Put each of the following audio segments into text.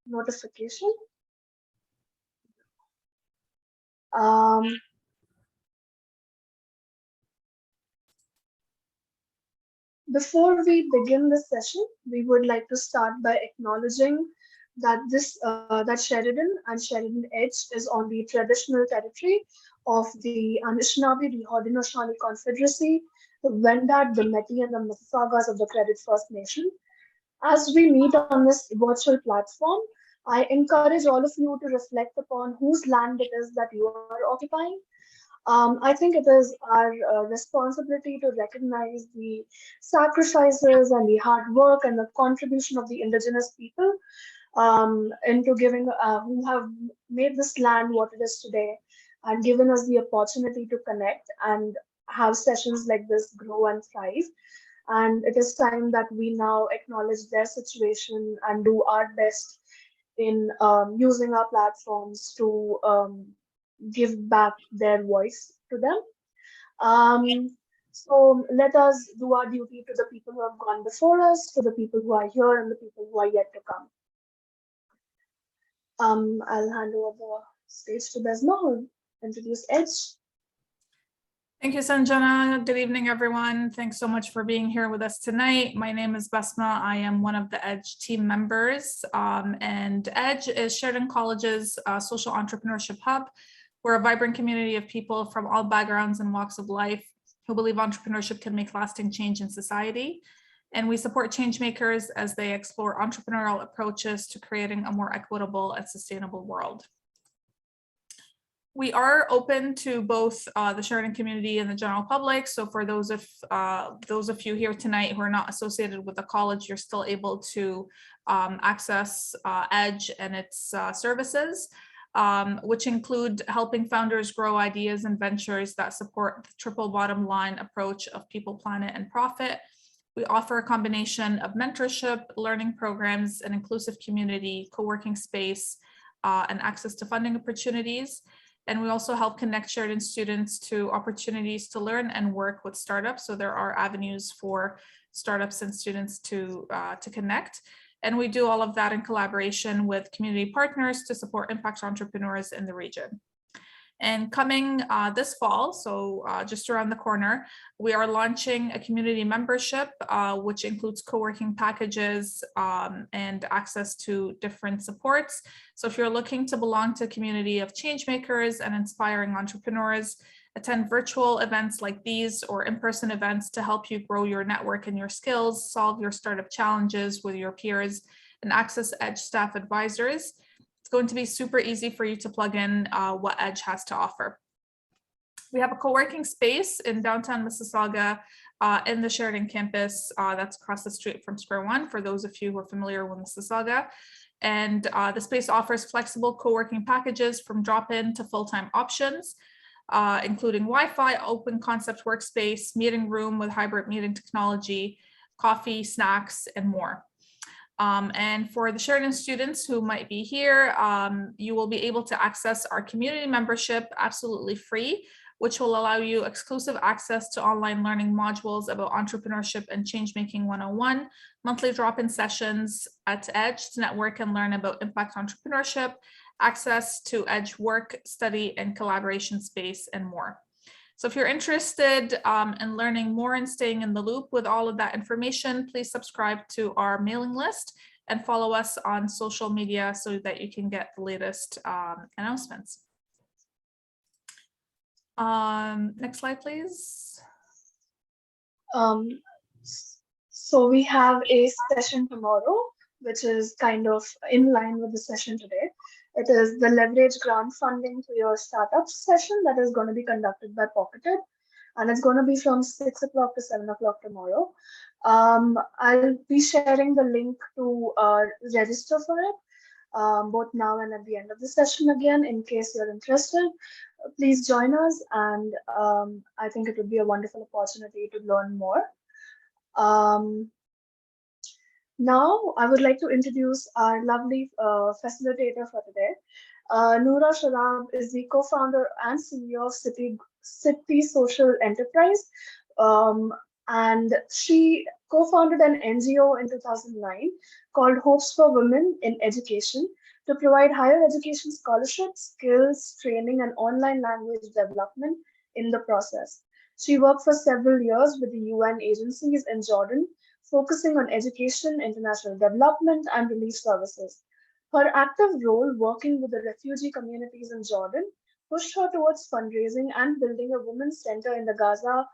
notification. Um, Before we begin the session, we would like to start by acknowledging that that Sheridan and Sheridan Edge is on the traditional territory of the Anishinaabe, the Haudenosaunee Confederacy, the Wendat, the Métis, and the Mississaugas of the Credit First Nation. As we meet on this virtual platform, I encourage all of you to reflect upon whose land it is that you are occupying. I think it is our responsibility to recognize the sacrifices and the hard work and the contribution of the indigenous people into giving, who have made this land what it is today and given us the opportunity to connect and have sessions like this grow and thrive. And it is time that we now acknowledge their situation and do our best in using our platforms to give back their voice to them. Um, so let us do our duty to the people who have gone before us, to the people who are here, and the people who are yet to come. I'll hand over the stage to Besma, who will introduce Edge. Thank you, Sanjana. Good evening, everyone. Thanks so much for being here with us tonight. My name is Besma. I am one of the EDGE team members, and EDGE is Sheridan College's social entrepreneurship hub. We're a vibrant community of people from all backgrounds and walks of life who believe entrepreneurship can make lasting change in society. And we support changemakers as they explore entrepreneurial approaches to creating a more equitable and sustainable world. We are open to both the Sheridan community and the general public. So for those of you here tonight who are not associated with the college, you're still able to access EDGE and its services, which include helping founders grow ideas and ventures that support the triple bottom line approach of people, planet, and profit. We offer a combination of mentorship, learning programs, an inclusive community, co-working space, and access to funding opportunities. And we also help connect Sheridan students to opportunities to learn and work with startups. So there are avenues for startups and students to connect. And we do all of that in collaboration with community partners to support impact entrepreneurs in the region. And coming this fall, so just around the corner, we are launching a community membership, which includes co-working packages and access to different supports. So if you're looking to belong to a community of changemakers and inspiring entrepreneurs, attend virtual events like these or in-person events to help you grow your network and your skills, solve your startup challenges with your peers, and access EDGE staff advisors. It's going to be super easy for you to plug in what EDGE has to offer. We have a co-working space in downtown Mississauga in the Sheridan campus that's across the street from Square One, for those of you who are familiar with Mississauga. And the space offers flexible co-working packages from drop-in to full-time options, including Wi-Fi, open concept workspace, meeting room with hybrid meeting technology, coffee, snacks, and more. And for the Sheridan students who might be here, you will be able to access our community membership absolutely free, which will allow you exclusive access to online learning modules about entrepreneurship and changemaking 101, monthly drop-in sessions at EDGE to network and learn about impact entrepreneurship, access to EDGE work, study, and collaboration space, and more. So if you're interested in learning more and staying in the loop with all of that information, please subscribe to our mailing list and follow us on social media so that you can get the latest announcements. Next slide, please. So we have a session tomorrow, which is kind of in line with the session today. It is the leverage grant funding to your startup session that is going to be conducted by Pocketed, and it's going to be from 6 o'clock to 7 o'clock tomorrow. I'll be sharing the link to register for it, both now and at the end of the session again, in case you're interested. Please join us, and I think it would be a wonderful opportunity to learn more. Now, I would like to introduce our lovely facilitator for today. Noora Sharab is the co-founder and CEO of City Social Enterprise, and she co-founded an NGO in 2009 called Hopes for Women in Education to provide higher education scholarships, skills, training, and online language development in the process. She worked for several years with the UN agencies in Jordan, focusing on education, international development, and relief services. Her active role working with the refugee communities in Jordan pushed her towards fundraising and building a women's center in the Gaza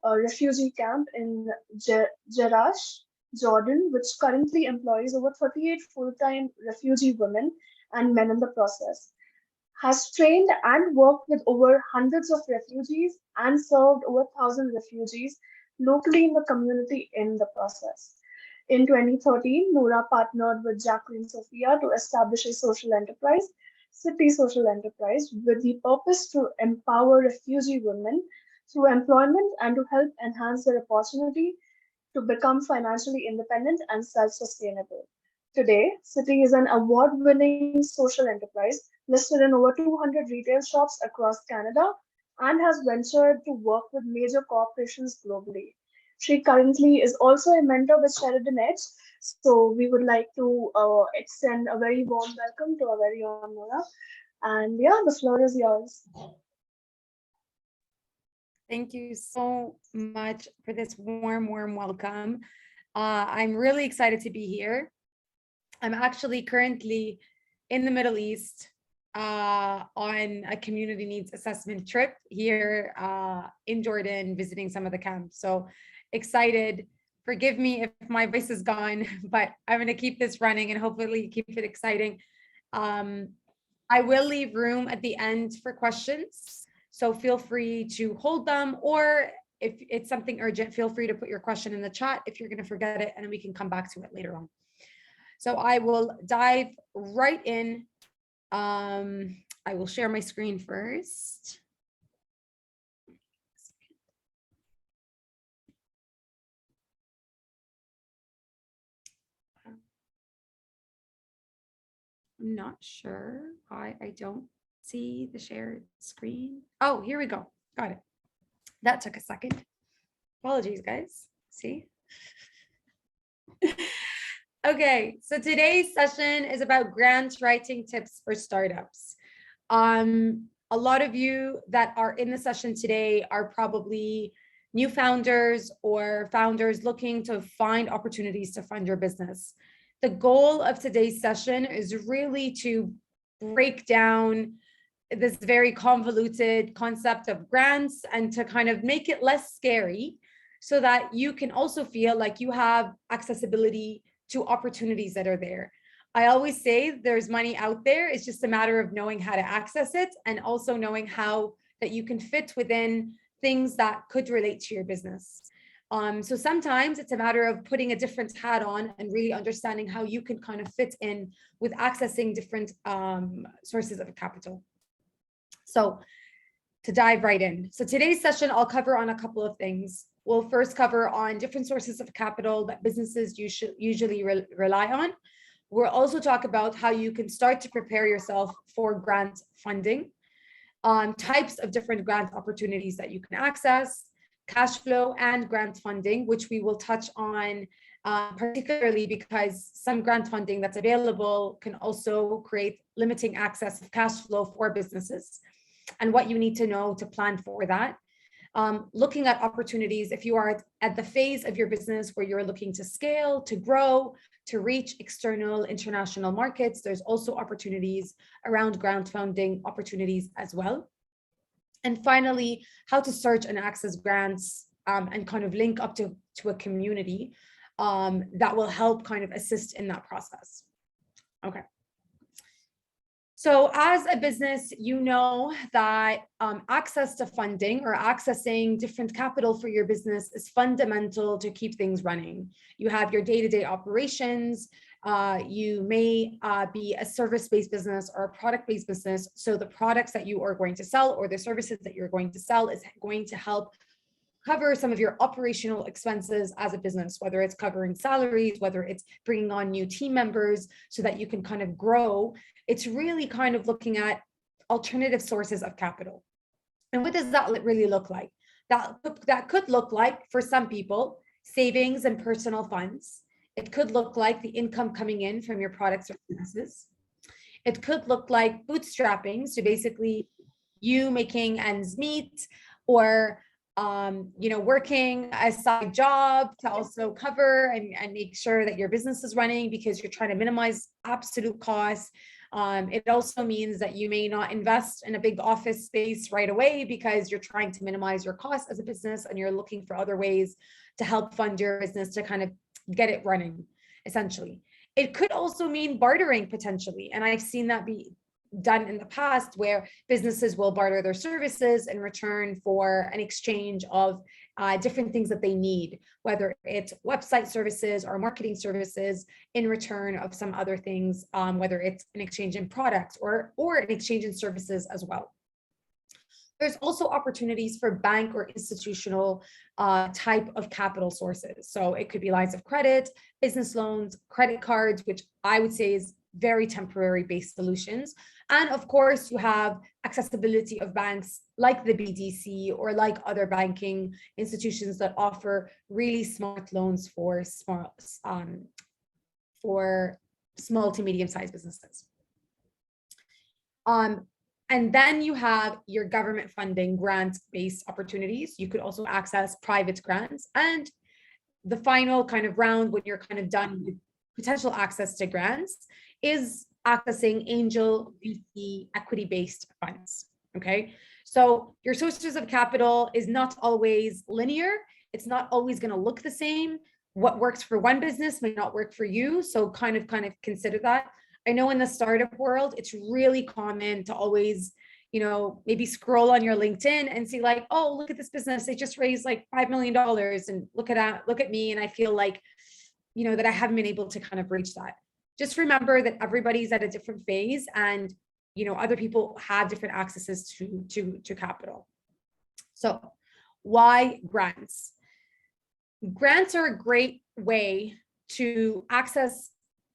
refugee camp in Jerash, Jordan, which currently employs over 38 full-time refugee women and men in the process. Has trained and worked with over hundreds of refugees and served over 1,000 refugees locally in the community in the process. In 2013, Noura partnered with Jacqueline Sophia to establish a social enterprise, City Social Enterprise, with the purpose to empower refugee women through employment and to help enhance their opportunity to become financially independent and self-sustainable. Today, City is an award-winning social enterprise listed in over 200 retail shops across Canada and has ventured to work with major corporations globally. She currently is also a mentor with Sheridan Edge, so we would like to extend a very warm welcome to our very own Nora. And yeah, the floor is yours. Thank you so much for this warm welcome. I'm really excited to be here. I'm actually currently in the Middle East on a community needs assessment trip here in Jordan, visiting some of the camps. So excited. Forgive me if my voice is gone, but I'm going to keep this running and hopefully keep it exciting. I will leave room at the end for questions. So feel free to hold them, or if it's something urgent, feel free to put your question in the chat if you're going to forget it, and then we can come back to it later on. So I will dive right in. I will share my screen first. I'm not sure why I don't see the shared screen. Oh, here we go. Got it. That took a second. Apologies, guys. See? Okay, so today's session is about grant writing tips for startups. A lot of you that are in the session today are probably new founders or founders looking to find opportunities to fund your business. The goal of today's session is really to break down this very convoluted concept of grants and to kind of make it less scary so that you can also feel like you have accessibility to opportunities that are there. I always say there's money out there. It's just a matter of knowing how to access it and also knowing how that you can fit within things that could relate to your business. So sometimes it's a matter of putting a different hat on and really understanding how you can kind of fit in with accessing different sources of capital. So to dive right in. So today's session, I'll cover on a couple of things. We'll first cover on different sources of capital that businesses usually rely on. We'll also talk about how you can start to prepare yourself for grant funding, types of different grant opportunities that you can access, cash flow and grant funding, which we will touch on particularly because some grant funding that's available can also create limiting access of cash flow for businesses and what you need to know to plan for that. Looking at opportunities, if you are at the phase of your business where you're looking to scale, to grow, to reach external international markets, there's also opportunities around grant funding opportunities as well. And finally, how to search and access grants and kind of link up to a community that will help kind of assist in that process. Okay. So as a business, you know that access to funding or accessing different capital for your business is fundamental to keep things running. You have your day-to-day operations. You may be a service-based business or a product-based business. So the products that you are going to sell or the services that you're going to sell is going to help cover some of your operational expenses as a business, whether it's covering salaries, whether it's bringing on new team members so that you can kind of grow. It's really kind of looking at alternative sources of capital. And what does that really look like? That could look like, for some people, savings and personal funds. It could look like the income coming in from your products or services. It could look like bootstrapping, so basically you making ends meet, or working a side job to also cover and make sure that your business is running because you're trying to minimize absolute costs. It also means that you may not invest in a big office space right away because you're trying to minimize your costs as a business and you're looking for other ways to help fund your business to kind of get it running, essentially. It could also mean bartering potentially. And I've seen that be done in the past where businesses will barter their services in return for an exchange of different things that they need, whether it's website services or marketing services in return of some other things, whether it's an exchange in products or an exchange in services as well. There's also opportunities for bank or institutional type of capital sources. So it could be lines of credit, business loans, credit cards, which I would say is very temporary based solutions. And of course, you have accessibility of banks like the BDC or like other banking institutions that offer really smart loans for small to medium-sized businesses. And then you have your government funding grant-based opportunities. You could also access private grants. And the final kind of round when you're kind of done with potential access to grants is accessing angel VC equity-based funds, okay? So your sources of capital is not always linear. It's not always gonna look the same. What works for one business may not work for you. So kind of consider that. I know in the startup world, it's really common to always, maybe scroll on your LinkedIn and see like, oh, look at this business. They just raised like $5 million and look at me. And I feel like, that I haven't been able to kind of reach that. Just remember that everybody's at a different phase and, other people have different accesses to capital. So why grants? Grants are a great way to access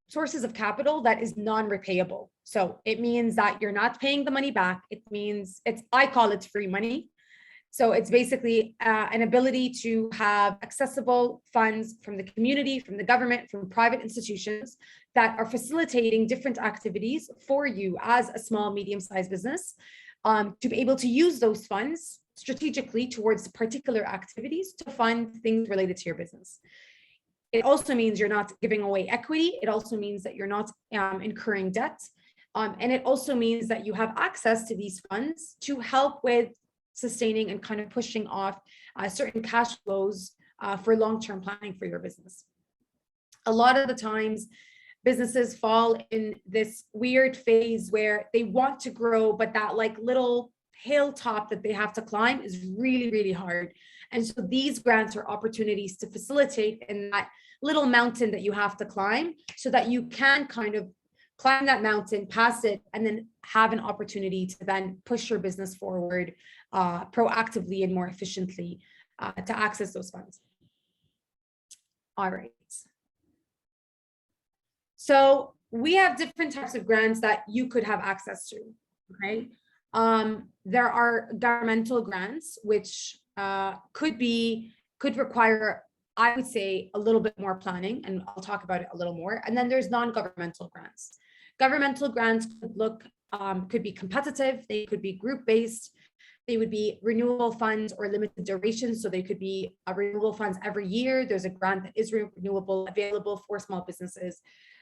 sources of capital that is non-repayable. So it means that you're not paying the money back. It means I call it free money. So it's basically an ability to have accessible funds from the community, from the government, from private institutions that are facilitating different activities for you as a small, medium-sized business, to be able to use those funds strategically towards particular activities to fund things related to your business. It also means you're not giving away equity. It also means that you're not incurring debt. And it also means that you have access to these funds to help with sustaining and kind of pushing off certain cash flows for long-term planning for your business. A lot of the times, businesses fall in this weird phase where they want to grow, but that like little hilltop that they have to climb is really, really hard. And so these grants are opportunities to facilitate in that little mountain that you have to climb so that you can kind of climb that mountain, pass it, and then have an opportunity to then push your business forward proactively and more efficiently to access those funds. All right. So we have different types of grants that you could have access to, okay? There are governmental grants, which could require, I would say, a little bit more planning, and I'll talk about it a little more. And then there's non-governmental grants. Governmental grants could be competitive, they could be group-based, they would be renewable funds or limited duration. So they could be renewable funds every year. There's a grant that is renewable available for small businesses.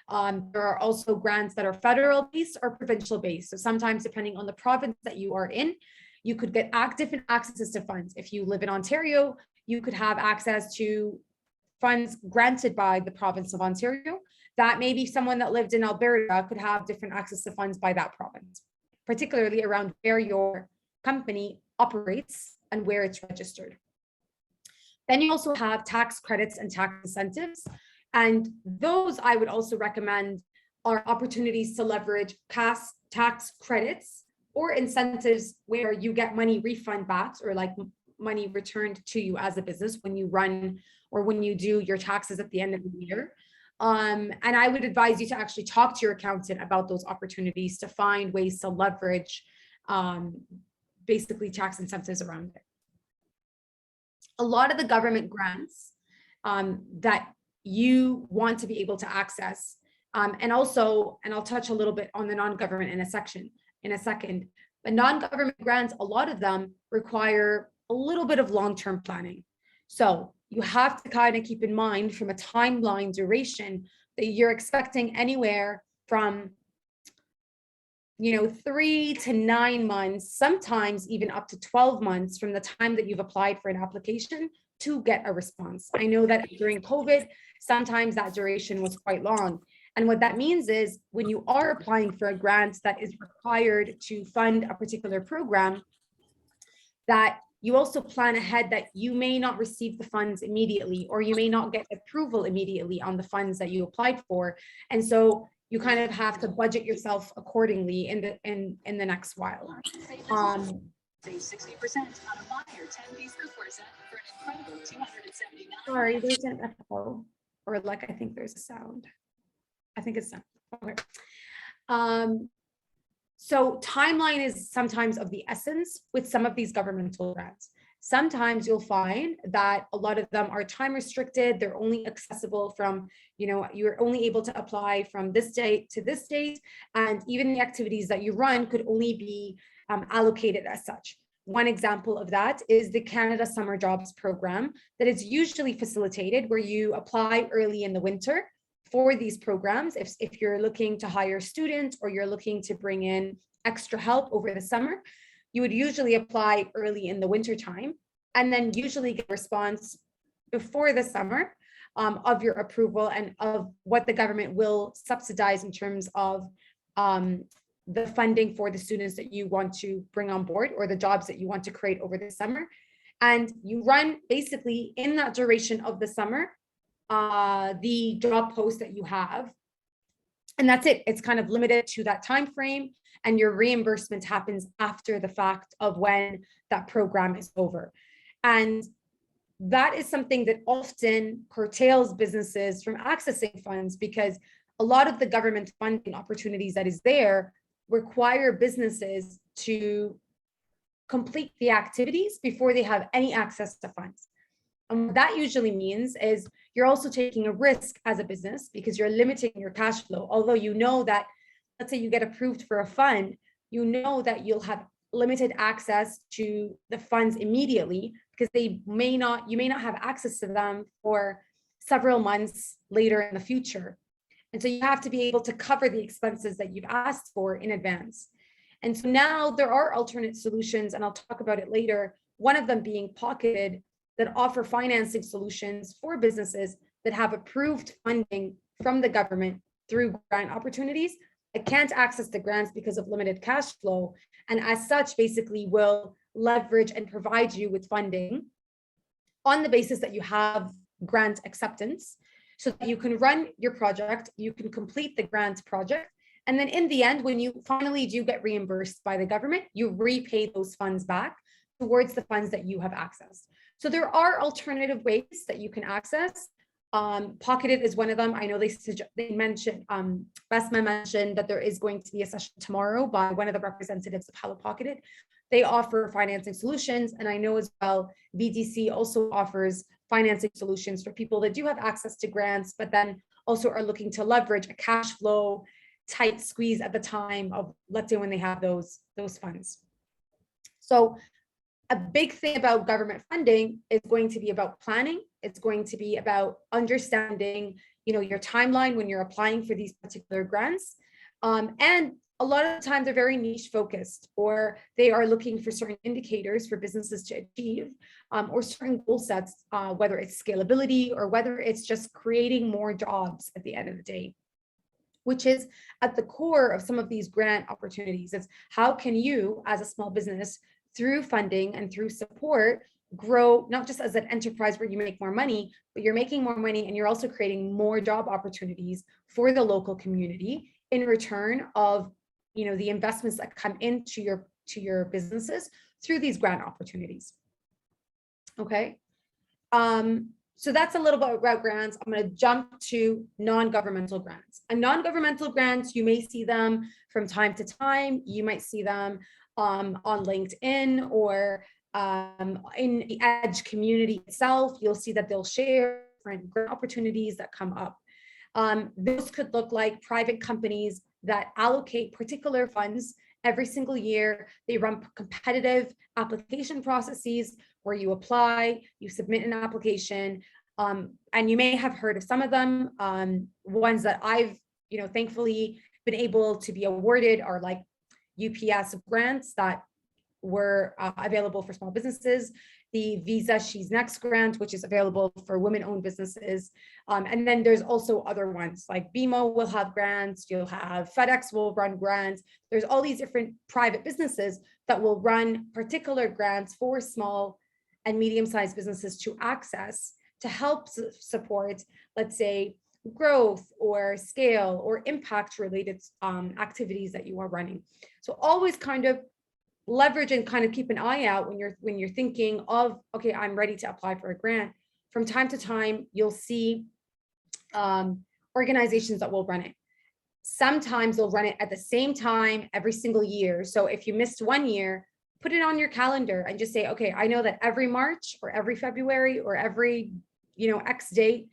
There are also grants that are federal based or provincial based. So sometimes depending on the province that you are in, you could get different accesses to funds. If you live in Ontario, you could have access to funds granted by the province of Ontario. That maybe someone that lived in Alberta could have different access to funds by that province, particularly around where your company operates and where it's registered. Then you also have tax credits and tax incentives. And those I would also recommend are opportunities to leverage past tax credits or incentives where you get money refund back or like money returned to you as a business when you run or when you do your taxes at the end of the year. And I would advise you to actually talk to your accountant about those opportunities to find ways to leverage basically tax incentives around it. A lot of the government grants that you want to be able to access. And also, and I'll touch a little bit on the non-government in a second, but non-government grants, a lot of them require a little bit of long-term planning. So you have to kind of keep in mind from a timeline duration that you're expecting anywhere from 3 to 9 months, sometimes even up to 12 months from the time that you've applied for an application to get a response. I know that during COVID, sometimes that duration was quite long. And what that means is when you are applying for a grant that is required to fund a particular program, that you also plan ahead that you may not receive the funds immediately, or you may not get approval immediately on the funds that you applied for. And so you kind of have to budget yourself accordingly in the next while. Save 60% on a Meyer 10-piece cookware set for an incredible $279. Sorry, there's an echo, or like I think there's a sound. I think it's sound. Okay. So timeline is sometimes of the essence with some of these governmental grants. Sometimes you'll find that a lot of them are time restricted. They're only accessible from, you're only able to apply from this date to this date. And even the activities that you run could only be allocated as such. One example of that is the Canada Summer Jobs Program that is usually facilitated where you apply early in the winter for these programs. If you're looking to hire students or you're looking to bring in extra help over the summer, you would usually apply early in the winter time and then usually get a response before the summer of your approval and of what the government will subsidize in terms of the funding for the students that you want to bring on board or the jobs that you want to create over the summer. And you run basically in that duration of the summer, the job post that you have. And that's it. It's kind of limited to that time frame, and your reimbursement happens after the fact of when that program is over. And that is something that often curtails businesses from accessing funds, because a lot of the government funding opportunities that is there require businesses to complete the activities before they have any access to funds. And what that usually means is you're also taking a risk as a business because you're limiting your cash flow. Although you know that, let's say you get approved for a fund, you know that you'll have limited access to the funds immediately because you may not have access to them for several months later in the future. And so you have to be able to cover the expenses that you've asked for in advance. And so now there are alternate solutions, and I'll talk about it later, one of them being Pocketed, that offer financing solutions for businesses that have approved funding from the government through grant opportunities that can't access the grants because of limited cash flow, and as such basically will leverage and provide you with funding on the basis that you have grant acceptance so that you can run your project, you can complete the grant project, and then in the end, when you finally do get reimbursed by the government, you repay those funds back towards the funds that you have accessed. So there are alternative ways that you can access. Pocketed is one of them. I know they mentioned, Basma mentioned that there is going to be a session tomorrow by one of the representatives of Hello Pocketed. They offer financing solutions. And I know as well, VDC also offers financing solutions for people that do have access to grants, but then also are looking to leverage a cash flow tight squeeze at the time of, let's say, when they have those funds. So a big thing about government funding is going to be about planning. It's going to be about understanding, your timeline when you're applying for these particular grants. And a lot of the time they're very niche focused, or they are looking for certain indicators for businesses to achieve, or certain goal sets, whether it's scalability or whether it's just creating more jobs at the end of the day, which is at the core of some of these grant opportunities. It's how can you, as a small business, through funding and through support, grow not just as an enterprise where you make more money, but you're making more money and you're also creating more job opportunities for the local community in return of the investments that come into your businesses through these grant opportunities. Okay. So that's a little bit about grants. I'm going to jump to non-governmental grants. And non-governmental grants, you may see them from time to time. You might see them on LinkedIn or in the EDGE community itself. You'll see that they'll share different grant opportunities that come up. Those could look like private companies that allocate particular funds every single year. They run competitive application processes where you apply, you submit an application, and you may have heard of some of them. Ones that I've, thankfully been able to be awarded are like UPS grants that were available for small businesses, the Visa She's Next grant, which is available for women-owned businesses. And then there's also other ones like BMO will have grants, you'll have FedEx will run grants. There's all these different private businesses that will run particular grants for small and medium-sized businesses to access to help support, let's say, growth or scale or impact related activities that you are running. So always kind of leverage and kind of keep an eye out when you're thinking of, okay, I'm ready to apply for a grant. From time to time, you'll see organizations that will run it. Sometimes they'll run it at the same time every single year. So if you missed one year, put it on your calendar and just say, okay, I know that every March or every February or every, X date,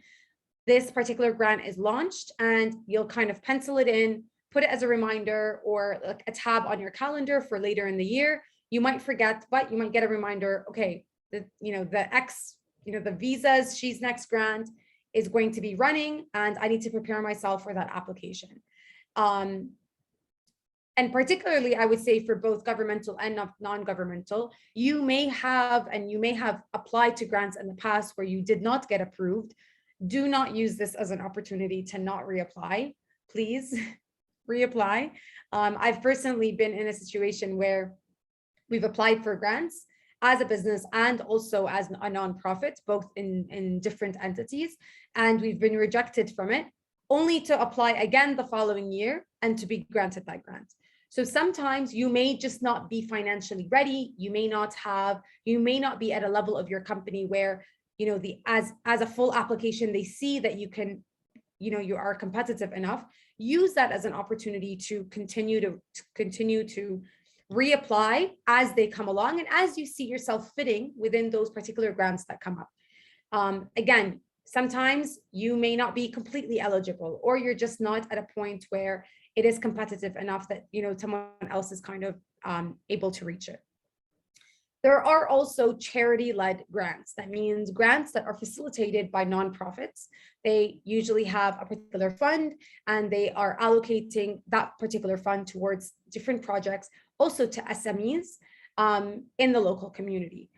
this particular grant is launched, and you'll kind of pencil it in, put it as a reminder or like a tab on your calendar for later in the year. You might forget, but you might get a reminder, okay, the Visa's She's Next grant is going to be running and I need to prepare myself for that application. And particularly, I would say for both governmental and non-governmental, you may have applied to grants in the past where you did not get approved. Do not use this as an opportunity to not reapply. Please reapply. I've personally been in a situation where we've applied for grants as a business and also as a nonprofit, both in different entities, and we've been rejected from it, only to apply again the following year and to be granted that grant. So sometimes you may just not be financially ready. You may not be at a level of your company where, as a full application, they see that you can, you are competitive enough. Use that as an opportunity to continue to reapply as they come along and as you see yourself fitting within those particular grants that come up. Again, sometimes you may not be completely eligible, or you're just not at a point where it is competitive enough that someone else is kind of able to reach it. There are also charity-led grants. That means grants that are facilitated by nonprofits. They usually have a particular fund and they are allocating that particular fund towards different projects, also to SMEs in the local community.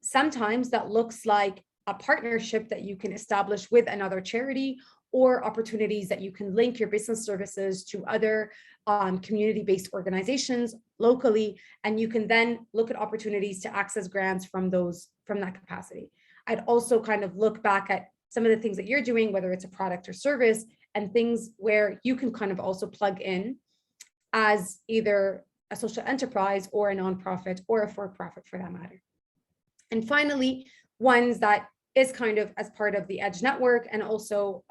Sometimes that looks like a partnership that you can establish with another charity, or opportunities that you can link your business services to other community-based organizations locally, and you can then look at opportunities to access grants from that capacity. I'd also kind of look back at some of the things that you're doing, whether it's a product or service, and things where you can kind of also plug in as either a social enterprise or a nonprofit or a for-profit for that matter. And finally, ones that is kind of as part of the EDGE network, and also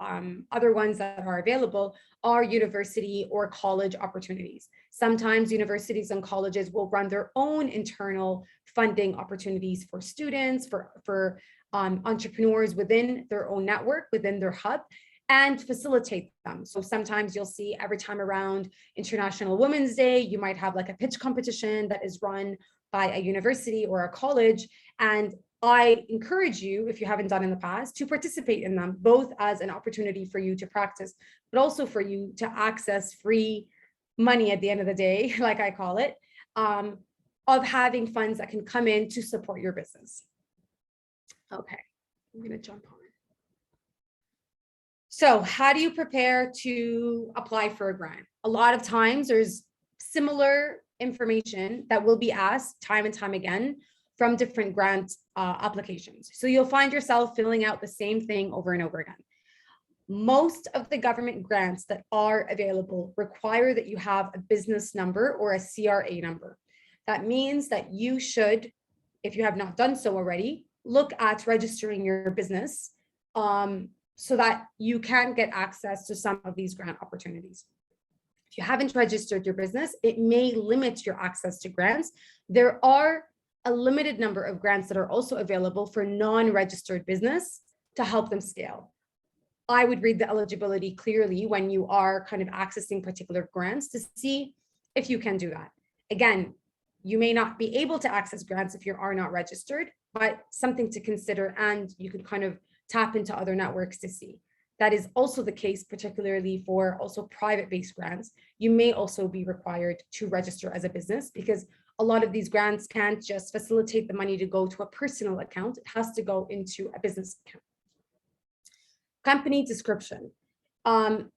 other ones that are available are university or college opportunities. Sometimes universities and colleges will run their own internal funding opportunities for students, for entrepreneurs within their own network, within their hub, and facilitate them. So sometimes you'll see every time around International Women's Day, you might have like a pitch competition that is run by a university or a college, and I encourage you, if you haven't done in the past, to participate in them, both as an opportunity for you to practice, but also for you to access free money at the end of the day, like I call it, of having funds that can come in to support your business. Okay, I'm gonna jump on. So how do you prepare to apply for a grant? A lot of times there's similar information that will be asked time and time again from different grant applications. So you'll find yourself filling out the same thing over and over again. Most of the government grants that are available require that you have a business number or a CRA number. That means that you should, if you have not done so already, look at registering your business so that you can get access to some of these grant opportunities. If you haven't registered your business, it may limit your access to grants. There are a limited number of grants that are also available for non-registered business, to help them scale. I would read the eligibility clearly when you are kind of accessing particular grants to see if you can do that. Again, you may not be able to access grants if you are not registered, but something to consider, and you can kind of tap into other networks to see. That is also the case, particularly for also private-based grants. You may also be required to register as a business, because a lot of these grants can't just facilitate the money to go to a personal account. It has to go into a business account. Company description.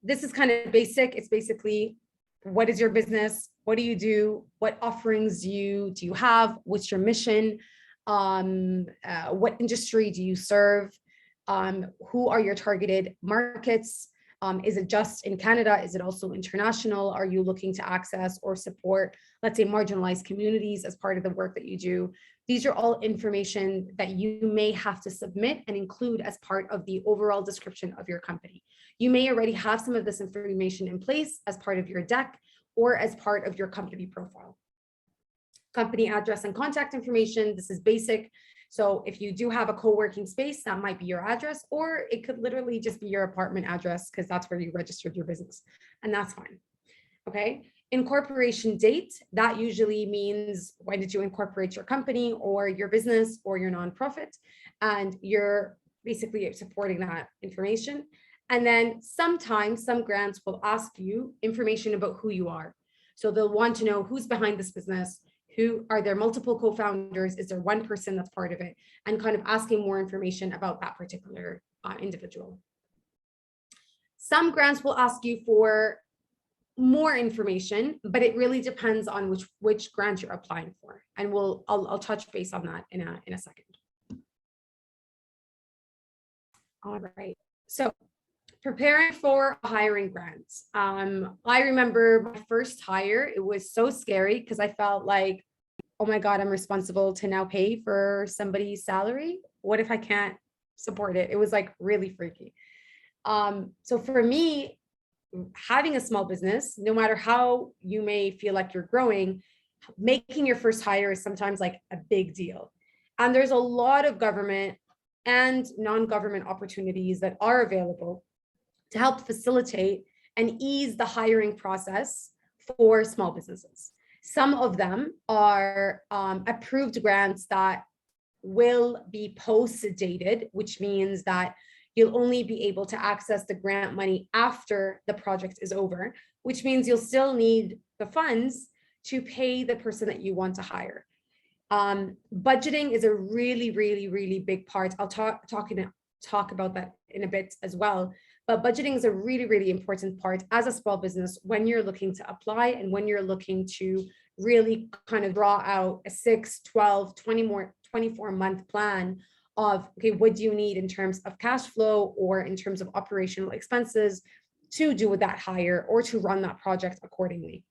This is kind of basic. It's basically, what is your business? What do you do? What offerings do you have? What's your mission? What industry do you serve? Who are your targeted markets? Is it just in Canada? Is it also international? Are you looking to access or support, let's say, marginalized communities as part of the work that you do? These are all information that you may have to submit and include as part of the overall description of your company. You may already have some of this information in place as part of your deck or as part of your company profile. Company address and contact information, this is basic. So if you do have a co-working space, that might be your address, or it could literally just be your apartment address because that's where you registered your business, and that's fine. Okay. Incorporation date, that usually means when did you incorporate your company or your business or your nonprofit, and you're basically supporting that information. And then sometimes some grants will ask you information about who you are. So they'll want to know who's behind this business. Who are there multiple co-founders? Is there one person that's part of it? And kind of asking more information about that particular individual. Some grants will ask you for more information, but it really depends on which grant you're applying for. And I'll touch base on that in a second. All right. So preparing for hiring grants. I remember my first hire, it was so scary because I felt like, oh my God, I'm responsible to now pay for somebody's salary. What if I can't support it? It was like really freaky. So for me, having a small business, no matter how you may feel like you're growing, making your first hire is sometimes like a big deal. And there's a lot of government and non-government opportunities that are available to help facilitate and ease the hiring process for small businesses. Some of them are approved grants that will be post-dated, which means that you'll only be able to access the grant money after the project is over, which means you'll still need the funds to pay the person that you want to hire. Budgeting is a really, really, really big part. I'll talk about that in a bit as well. But budgeting is a really, really important part as a small business when you're looking to apply and when you're looking to really kind of draw out a 6, 12, 24-month plan of, okay, what do you need in terms of cash flow or in terms of operational expenses to do with that hire or to run that project accordingly,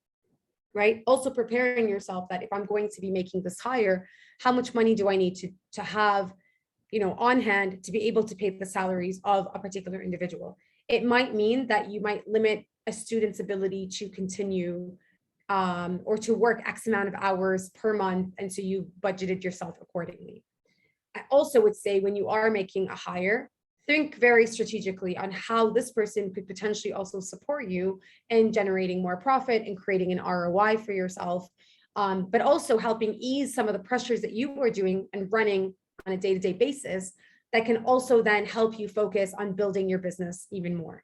right? Also preparing yourself that if I'm going to be making this hire, how much money do I need to have, on hand to be able to pay the salaries of a particular individual. It might mean that you might limit a student's ability to continue or to work X amount of hours per month. And so you budgeted yourself accordingly. I also would say when you are making a hire, think very strategically on how this person could potentially also support you in generating more profit and creating an ROI for yourself, but also helping ease some of the pressures that you are doing and running on a day-to-day basis that can also then help you focus on building your business even more.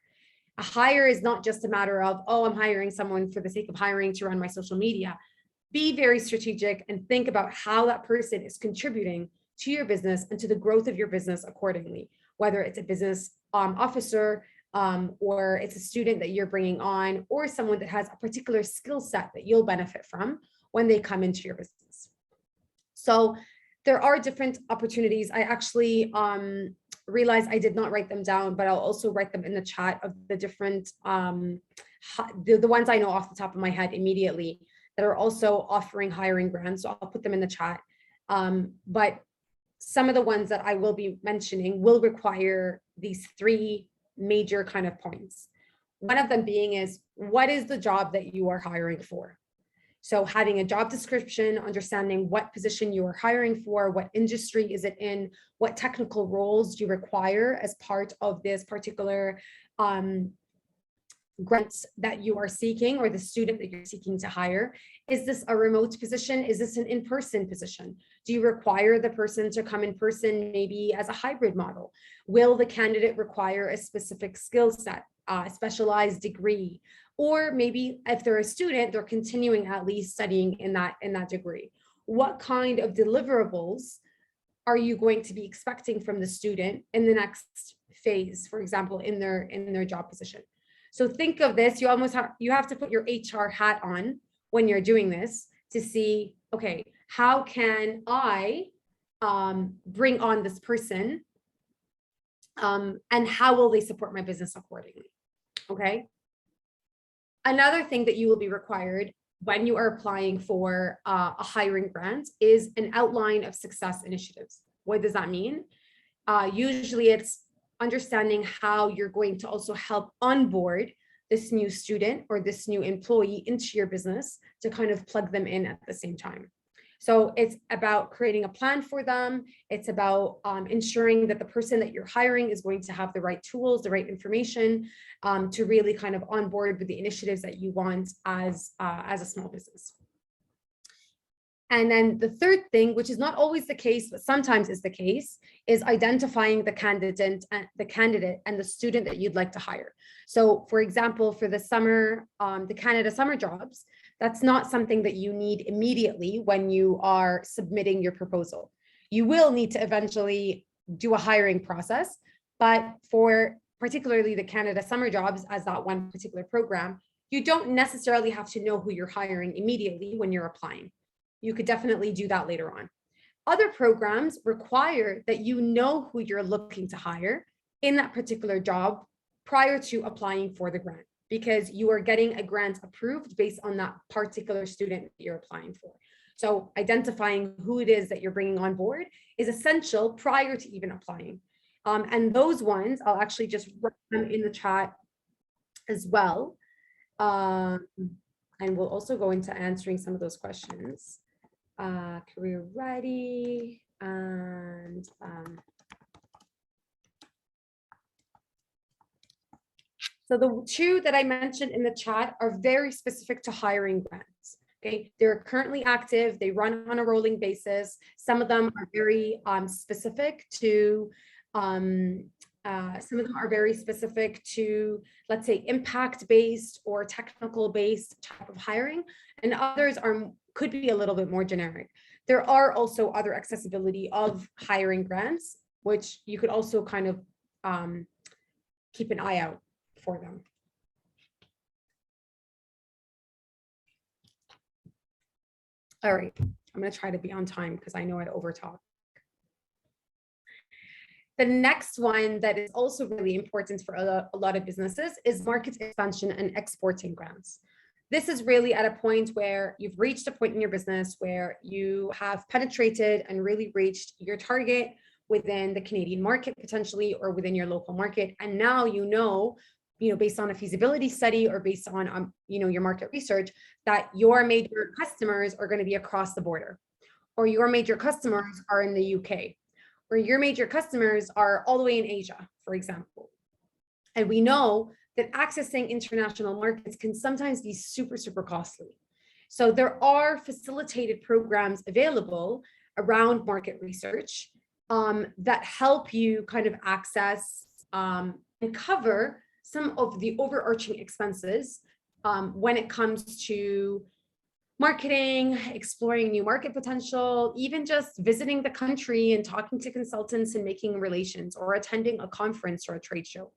A hire is not just a matter of, oh, I'm hiring someone for the sake of hiring to run my social media. Be very strategic and think about how that person is contributing to your business and to the growth of your business accordingly, whether it's a business officer or it's a student that you're bringing on or someone that has a particular skill set that you'll benefit from when they come into your business. So there are different opportunities. I actually realized I did not write them down, but I'll also write them in the chat of the different, the ones I know off the top of my head immediately that are also offering hiring grants. So I'll put them in the chat. But some of the ones that I will be mentioning will require these 3 major kind of points. One of them being is, what is the job that you are hiring for? So having a job description, understanding what position you are hiring for, what industry is it in, what technical roles do you require as part of this particular grants that you are seeking, or the student that you're seeking to hire. Is this a remote position? Is this an in-person position? Do you require the person to come in person, maybe as a hybrid model? Will the candidate require a specific skill set, a specialized degree? Or maybe if they're a student, they're continuing at least studying in that degree. What kind of deliverables are you going to be expecting from the student in the next phase, for example, in their job position? So think of this, you have to put your HR hat on when you're doing this to see, okay, how can I bring on this person, and how will they support my business accordingly? Okay. Another thing that you will be required when you are applying for a hiring grant is an outline of success initiatives. What does that mean? Usually it's understanding how you're going to also help onboard this new student or this new employee into your business to kind of plug them in at the same time. So it's about creating a plan for them. It's about ensuring that the person that you're hiring is going to have the right tools, the right information to really kind of onboard with the initiatives that you want as a small business. And then the third thing, which is not always the case, but sometimes is the case, is identifying the candidate and the student that you'd like to hire. So for example, for the summer, the Canada summer jobs, that's not something that you need immediately when you are submitting your proposal. You will need to eventually do a hiring process, but for particularly the Canada summer jobs as that one particular program, you don't necessarily have to know who you're hiring immediately when you're applying. You could definitely do that later on. Other programs require that you know who you're looking to hire in that particular job prior to applying for the grant, because you are getting a grant approved based on that particular student that you're applying for. So identifying who it is that you're bringing on board is essential prior to even applying. And those ones, I'll actually just write them in the chat as well. And we'll also go into answering some of those questions. Career ready and so the two that I mentioned in the chat are very specific to hiring grants. Okay, they're currently active, they run on a rolling basis. Some of them are very specific to let's say, impact-based or technical-based type of hiring, and others could be a little bit more generic. There are also other accessibility of hiring grants, which you could also kind of keep an eye out for them. All right, I'm going to try to be on time because I know I overtalk. The next one that is also really important for a lot of businesses is market expansion and exporting grants. This is really at a point where you've reached a point in your business where you have penetrated and really reached your target within the Canadian market potentially, or within your local market. And now you know, based on a feasibility study or based on, your market research, that your major customers are going to be across the border, or your major customers are in the UK, or your major customers are all the way in Asia, for example. And we know that accessing international markets can sometimes be super, super costly. So there are facilitated programs available around market research that help you kind of access and cover some of the overarching expenses when it comes to marketing, exploring new market potential, even just visiting the country and talking to consultants and making relations, or attending a conference or a trade show.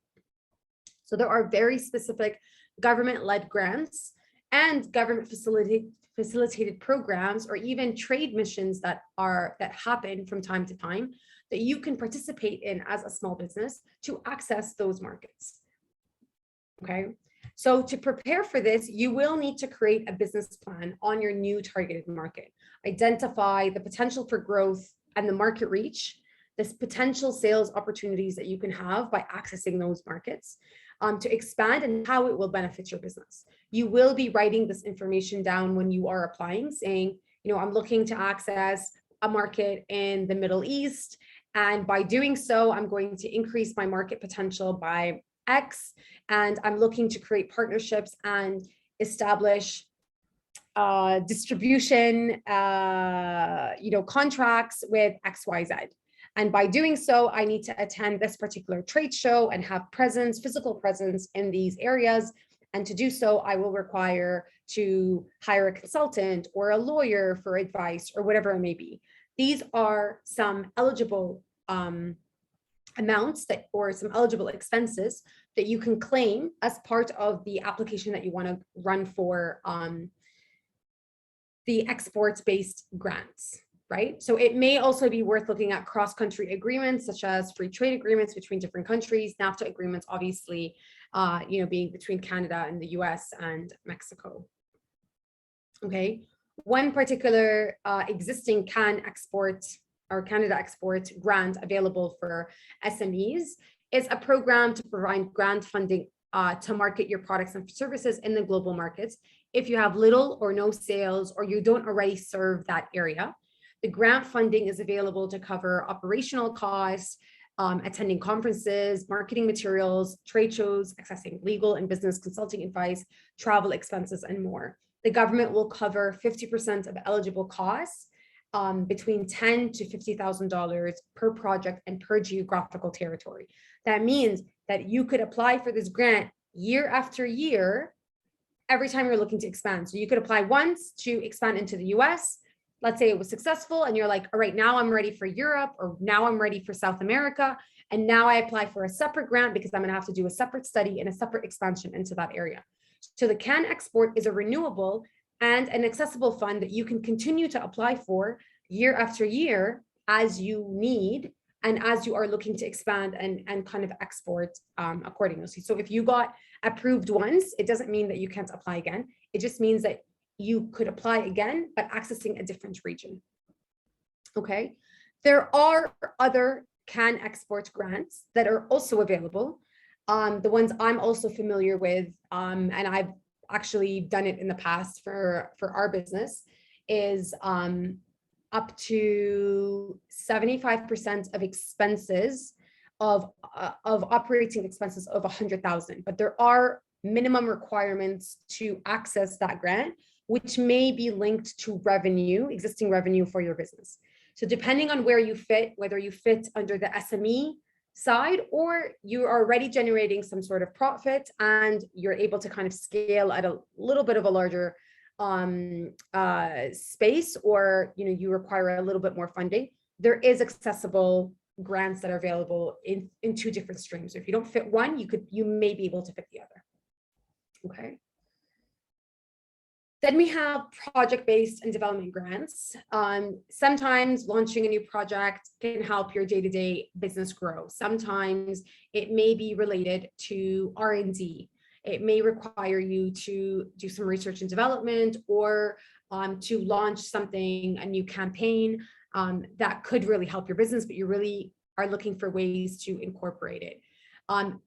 So there are very specific government-led grants and government facilitated programs, or even trade missions that happen from time to time that you can participate in as a small business to access those markets. Okay. So to prepare for this, you will need to create a business plan on your new targeted market. Identify the potential for growth and the market reach, this potential sales opportunities that you can have by accessing those markets. to expand and how it will benefit your business. You will be writing this information down when you are applying, saying, I'm looking to access a market in the Middle East. And by doing so, I'm going to increase my market potential by X. And I'm looking to create partnerships and establish distribution, contracts with XYZ. And by doing so, I need to attend this particular trade show and have physical presence in these areas. And to do so, I will require to hire a consultant or a lawyer for advice or whatever it may be. These are some eligible amounts or some eligible expenses that you can claim as part of the application that you want to run for the exports-based grants, right? So it may also be worth looking at cross-country agreements, such as free trade agreements between different countries, NAFTA agreements, obviously, being between Canada and the US and Mexico. Okay, one particular existing Canada Export grant available for SMEs is a program to provide grant funding to market your products and services in the global markets. If you have little or no sales, or you don't already serve that area, the grant funding is available to cover operational costs, attending conferences, marketing materials, trade shows, accessing legal and business consulting advice, travel expenses, and more. The government will cover 50% of eligible costs, between $10,000 to $50,000 per project and per geographical territory. That means that you could apply for this grant year after year, every time you're looking to expand. So you could apply once to expand into the US. Let's say it was successful and you're like, all right, now I'm ready for Europe, or now I'm ready for South America. And now I apply for a separate grant because I'm going to have to do a separate study and a separate expansion into that area. So the Can Export is a renewable and an accessible fund that you can continue to apply for year after year as you need and as you are looking to expand and kind of export accordingly. So if you got approved once, it doesn't mean that you can't apply again. It just means that you could apply again, but accessing a different region. Okay, there are other Can Export grants that are also available. The ones I'm also familiar with, and I've actually done it in the past for our business, is up to 75% of expenses of operating expenses of 100,000. But there are minimum requirements to access that grant, which may be linked to revenue, existing revenue for your business. So depending on where you fit, whether you fit under the SME side or you are already generating some sort of profit and you're able to kind of scale at a little bit of a larger space, or you require a little bit more funding, there is accessible grants that are available in two different streams. So if you don't fit one, you may be able to fit the other. Okay. Then we have project-based and development grants. Sometimes launching a new project can help your day-to-day business grow. Sometimes it may be related to R&D. It may require you to do some research and development, or to launch something, a new campaign that could really help your business, but you really are looking for ways to incorporate it.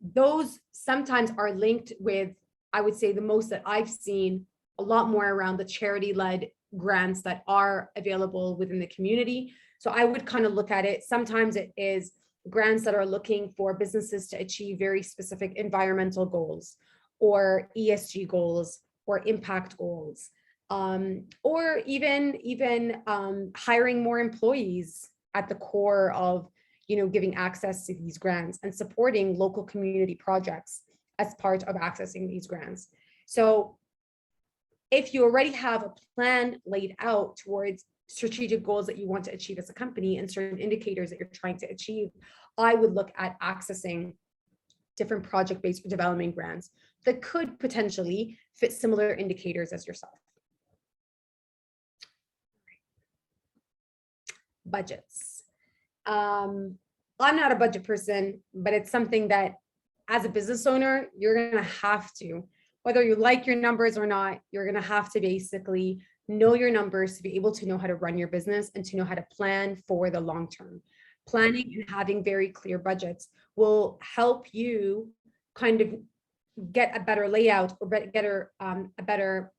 Those sometimes are linked with, I would say the most that I've seen, a lot more around the charity-led grants that are available within the community. So I would kind of look at it. Sometimes it is grants that are looking for businesses to achieve very specific environmental goals, or ESG goals, or impact goals, or even hiring more employees at the core of giving access to these grants and supporting local community projects as part of accessing these grants. So if you already have a plan laid out towards strategic goals that you want to achieve as a company and certain indicators that you're trying to achieve, I would look at accessing different project-based development grants that could potentially fit similar indicators as yourself. Budgets. I'm not a budget person, but it's something that as a business owner, you're going to have to, whether you like your numbers or not, you're going to have to basically know your numbers to be able to know how to run your business and to know how to plan for the long term. Planning and having very clear budgets will help you kind of get a better layout or get a better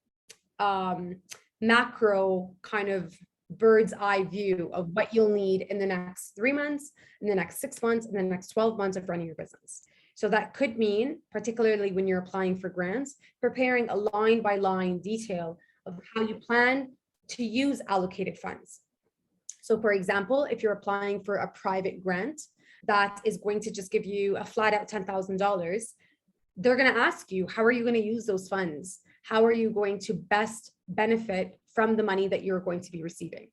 macro kind of bird's eye view of what you'll need in the next 3 months, in the next 6 months, in the next 12 months of running your business. So that could mean, particularly when you're applying for grants, preparing a line by line detail of how you plan to use allocated funds. So for example, if you're applying for a private grant that is going to just give you a flat out $10,000, they're going to ask you, how are you going to use those funds? How are you going to best benefit from the money that you're going to be receiving?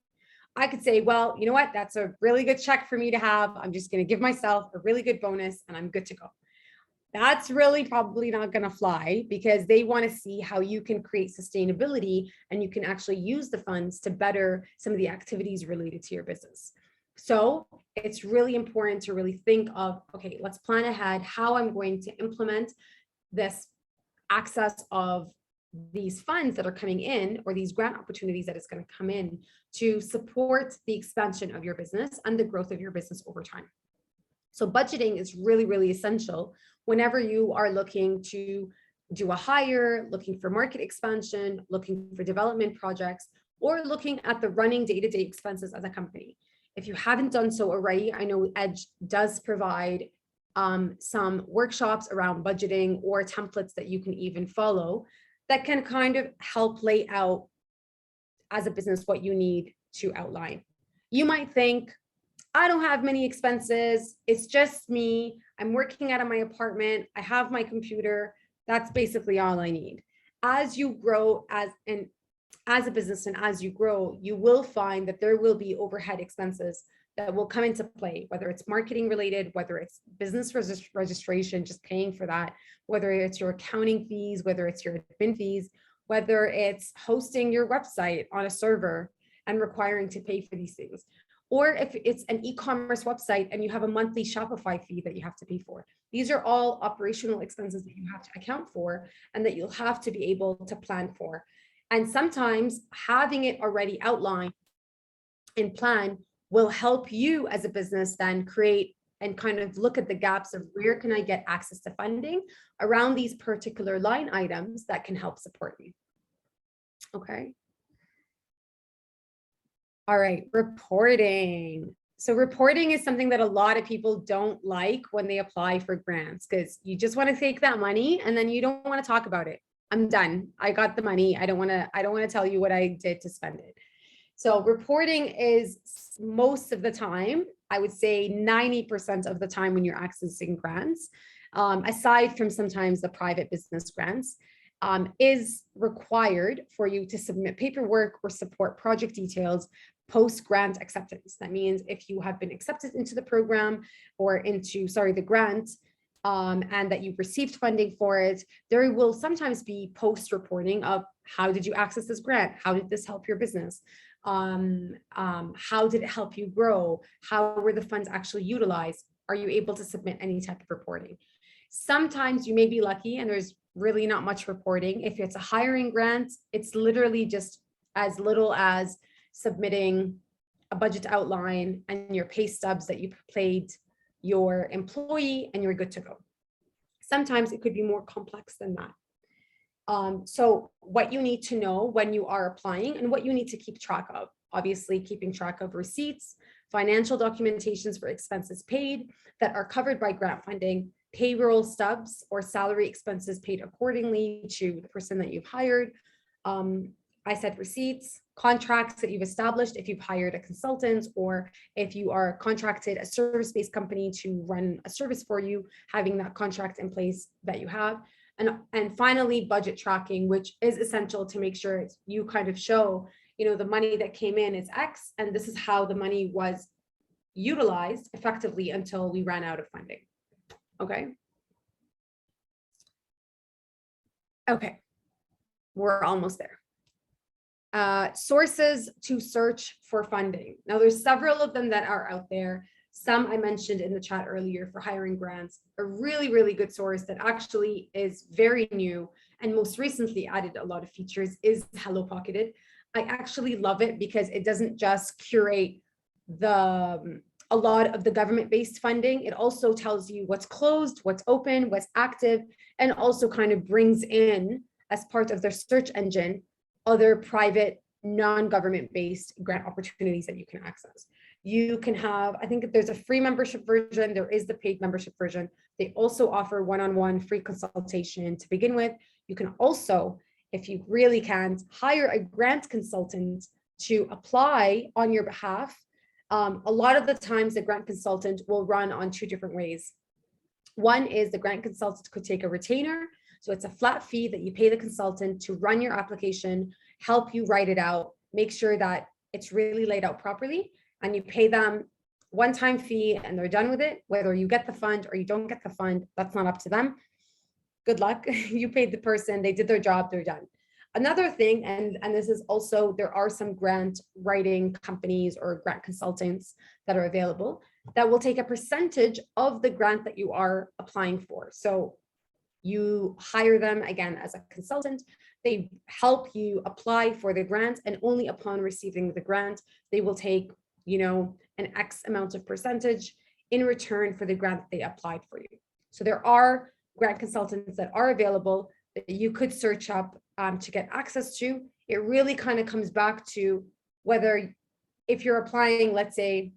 I could say, well, you know what? That's a really good check for me to have. I'm just going to give myself a really good bonus and I'm good to go. That's really probably not going to fly, because they want to see how you can create sustainability and you can actually use the funds to better some of the activities related to your business. So it's really important to really think of, okay, let's plan ahead how I'm going to implement this access of these funds that are coming in, or these grant opportunities that is going to come in to support the expansion of your business and the growth of your business over time. So budgeting is really, really essential whenever you are looking to do a hire, looking for market expansion, looking for development projects, or looking at the running day-to-day expenses as a company. If you haven't done so already, I know Edge does provide some workshops around budgeting or templates that you can even follow that can kind of help lay out as a business what you need to outline. You might think, I don't have many expenses. It's just me. I'm working out of my apartment. I have my computer. That's basically all I need. As you grow as a business and as you grow, you will find that there will be overhead expenses that will come into play, whether it's marketing related, whether it's business registration, just paying for that, whether it's your accounting fees, whether it's your admin fees, whether it's hosting your website on a server and requiring to pay for these things. Or if it's an e-commerce website and you have a monthly Shopify fee that you have to pay for. These are all operational expenses that you have to account for and that you'll have to be able to plan for. And sometimes having it already outlined and plan will help you as a business then create and kind of look at the gaps of where can I get access to funding around these particular line items that can help support me. Okay. All right, reporting. So reporting is something that a lot of people don't like when they apply for grants, because you just want to take that money and then you don't want to talk about it. I'm done. I got the money. I don't want to tell you what I did to spend it. So reporting is most of the time, I would say 90% of the time when you're accessing grants, aside from sometimes the private business grants, is required for you to submit paperwork or support project details post-grant acceptance. That means if you have been accepted into the program or into, the grant, and that you've received funding for it, there will sometimes be post-reporting of how did you access this grant? How did this help your business? How did it help you grow? How were the funds actually utilized? Are you able to submit any type of reporting? Sometimes you may be lucky and there's really not much reporting. If it's a hiring grant, it's literally just as little as submitting a budget outline and your pay stubs that you paid your employee and you're good to go. Sometimes it could be more complex than that. So what you need to know when you are applying and what you need to keep track of, obviously keeping track of receipts, financial documentations for expenses paid that are covered by grant funding, payroll stubs or salary expenses paid accordingly to the person that you've hired. I said receipts, contracts that you've established if you've hired a consultant or if you are contracted a service-based company to run a service for you, having that contract in place that you have. And finally, budget tracking, which is essential to make sure you kind of show, the money that came in is X, and this is how the money was utilized effectively until we ran out of funding. Okay. Okay. We're almost there. Sources to search for funding. Now, there's several of them that are out there. Some I mentioned in the chat earlier for hiring grants. A really, really good source that actually is very new and most recently added a lot of features is Hello Pocketed. I actually love it because it doesn't just curate the a lot of the government-based funding. It also tells you what's closed, what's open, what's active, and also kind of brings in, as part of their search engine, other private, non-government based grant opportunities that you can access. You can have, I think there's a free membership version, there is the paid membership version. They also offer one-on-one free consultation to begin with. You can also, if you really can't, hire a grant consultant to apply on your behalf. A lot of the times the grant consultant will run on two different ways. One is the grant consultant could take a retainer. So it's a flat fee that you pay the consultant to run your application, help you write it out, make sure that it's really laid out properly, and you pay them one-time fee and they're done with it. Whether you get the fund or you don't get the fund, that's not up to them. Good luck. You paid the person, they did their job, they're done. Another thing, and this is also, there are some grant writing companies or grant consultants that are available that will take a percentage of the grant that you are applying for. So you hire them again as a consultant, they help you apply for the grant, and only upon receiving the grant, they will take, you know, an X amount of percentage in return for the grant that they applied for you. So there are grant consultants that are available that you could search up to get access to. It really kind of comes back to whether, if you're applying, let's say,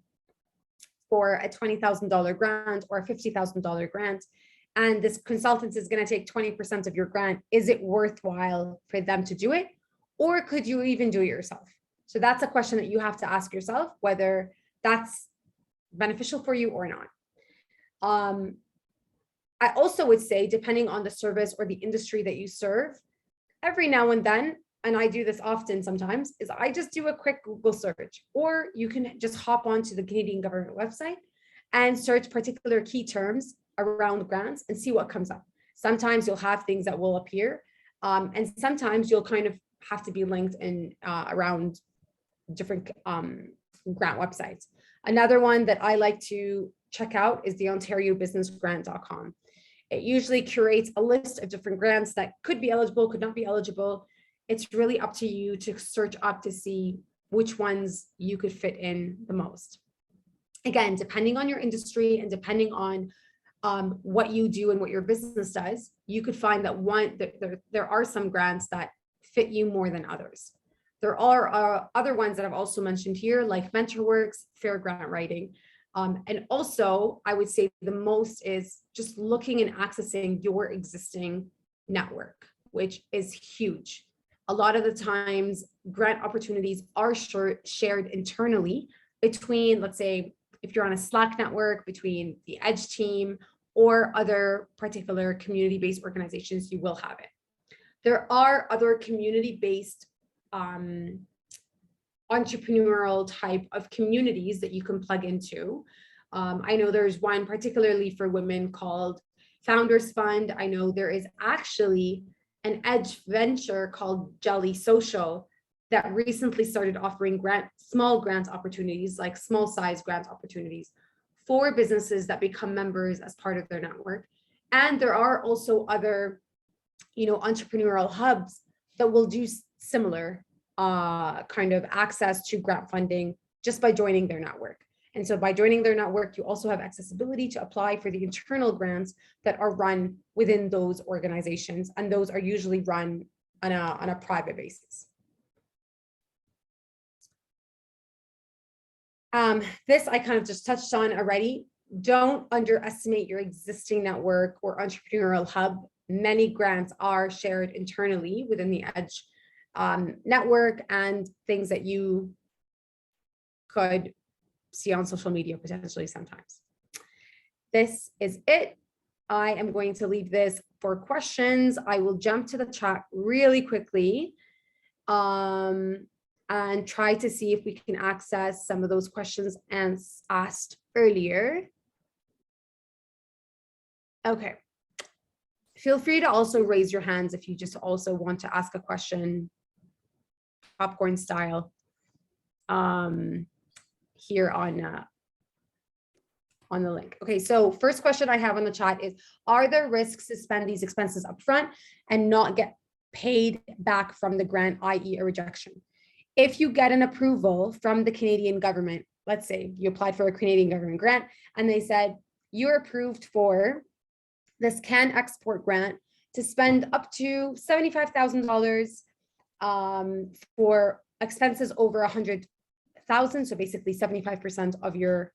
for a $20,000 grant or a $50,000 grant, and this consultant is going to take 20% of your grant, is it worthwhile for them to do it? Or could you even do it yourself? So that's a question that you have to ask yourself, whether that's beneficial for you or not. I also would say, depending on the service or the industry that you serve, every now and then, and I do this often sometimes, is I just do a quick Google search, or you can just hop onto the Canadian government website and search particular key terms around grants and see what comes up. Sometimes you'll have things that will appear, and sometimes you'll kind of have to be linked in around different grant websites. Another one that I like to check out is the OntarioBusinessGrant.com. It usually curates a list of different grants that could be eligible, could not be eligible. It's really up to you to search up to see which ones you could fit in the most. Again, depending on your industry and depending on what you do and what your business does, you could find that there are some grants that fit you more than others. There are other ones that I've also mentioned here, like MentorWorks, Fair Grantwriting. And also, I would say the most is just looking and accessing your existing network, which is huge. A lot of the times, grant opportunities are shared internally between, let's say, if you're on a Slack network, between the Edge team or other particular community-based organizations, you will have it. There are other community-based entrepreneurial type of communities that you can plug into. I know there's one particularly for women called Founders Fund. I know there is actually an Edge venture called Jelly Social that recently started offering small grant opportunities, like small size grant opportunities for businesses that become members as part of their network. And there are also other, entrepreneurial hubs that will do similar kind of access to grant funding just by joining their network. And so by joining their network, you also have accessibility to apply for the internal grants that are run within those organizations. And those are usually run on a private basis. This I kind of just touched on already. Don't underestimate your existing network or entrepreneurial hub. Many grants are shared internally within the Edge network and things that you could see on social media potentially sometimes. This is it. I am going to leave this for questions. I will jump to the chat really quickly and try to see if we can access some of those questions asked earlier. Okay. Feel free to also raise your hands if you just also want to ask a question, popcorn style, here on the link. Okay, so first question I have on the chat is, are there risks to spend these expenses upfront and not get paid back from the grant, i.e. a rejection? If you get an approval from the Canadian government, let's say you applied for a Canadian government grant and they said, you're approved for this can export grant to spend up to $75,000 for expenses over 100,000. So basically 75% of your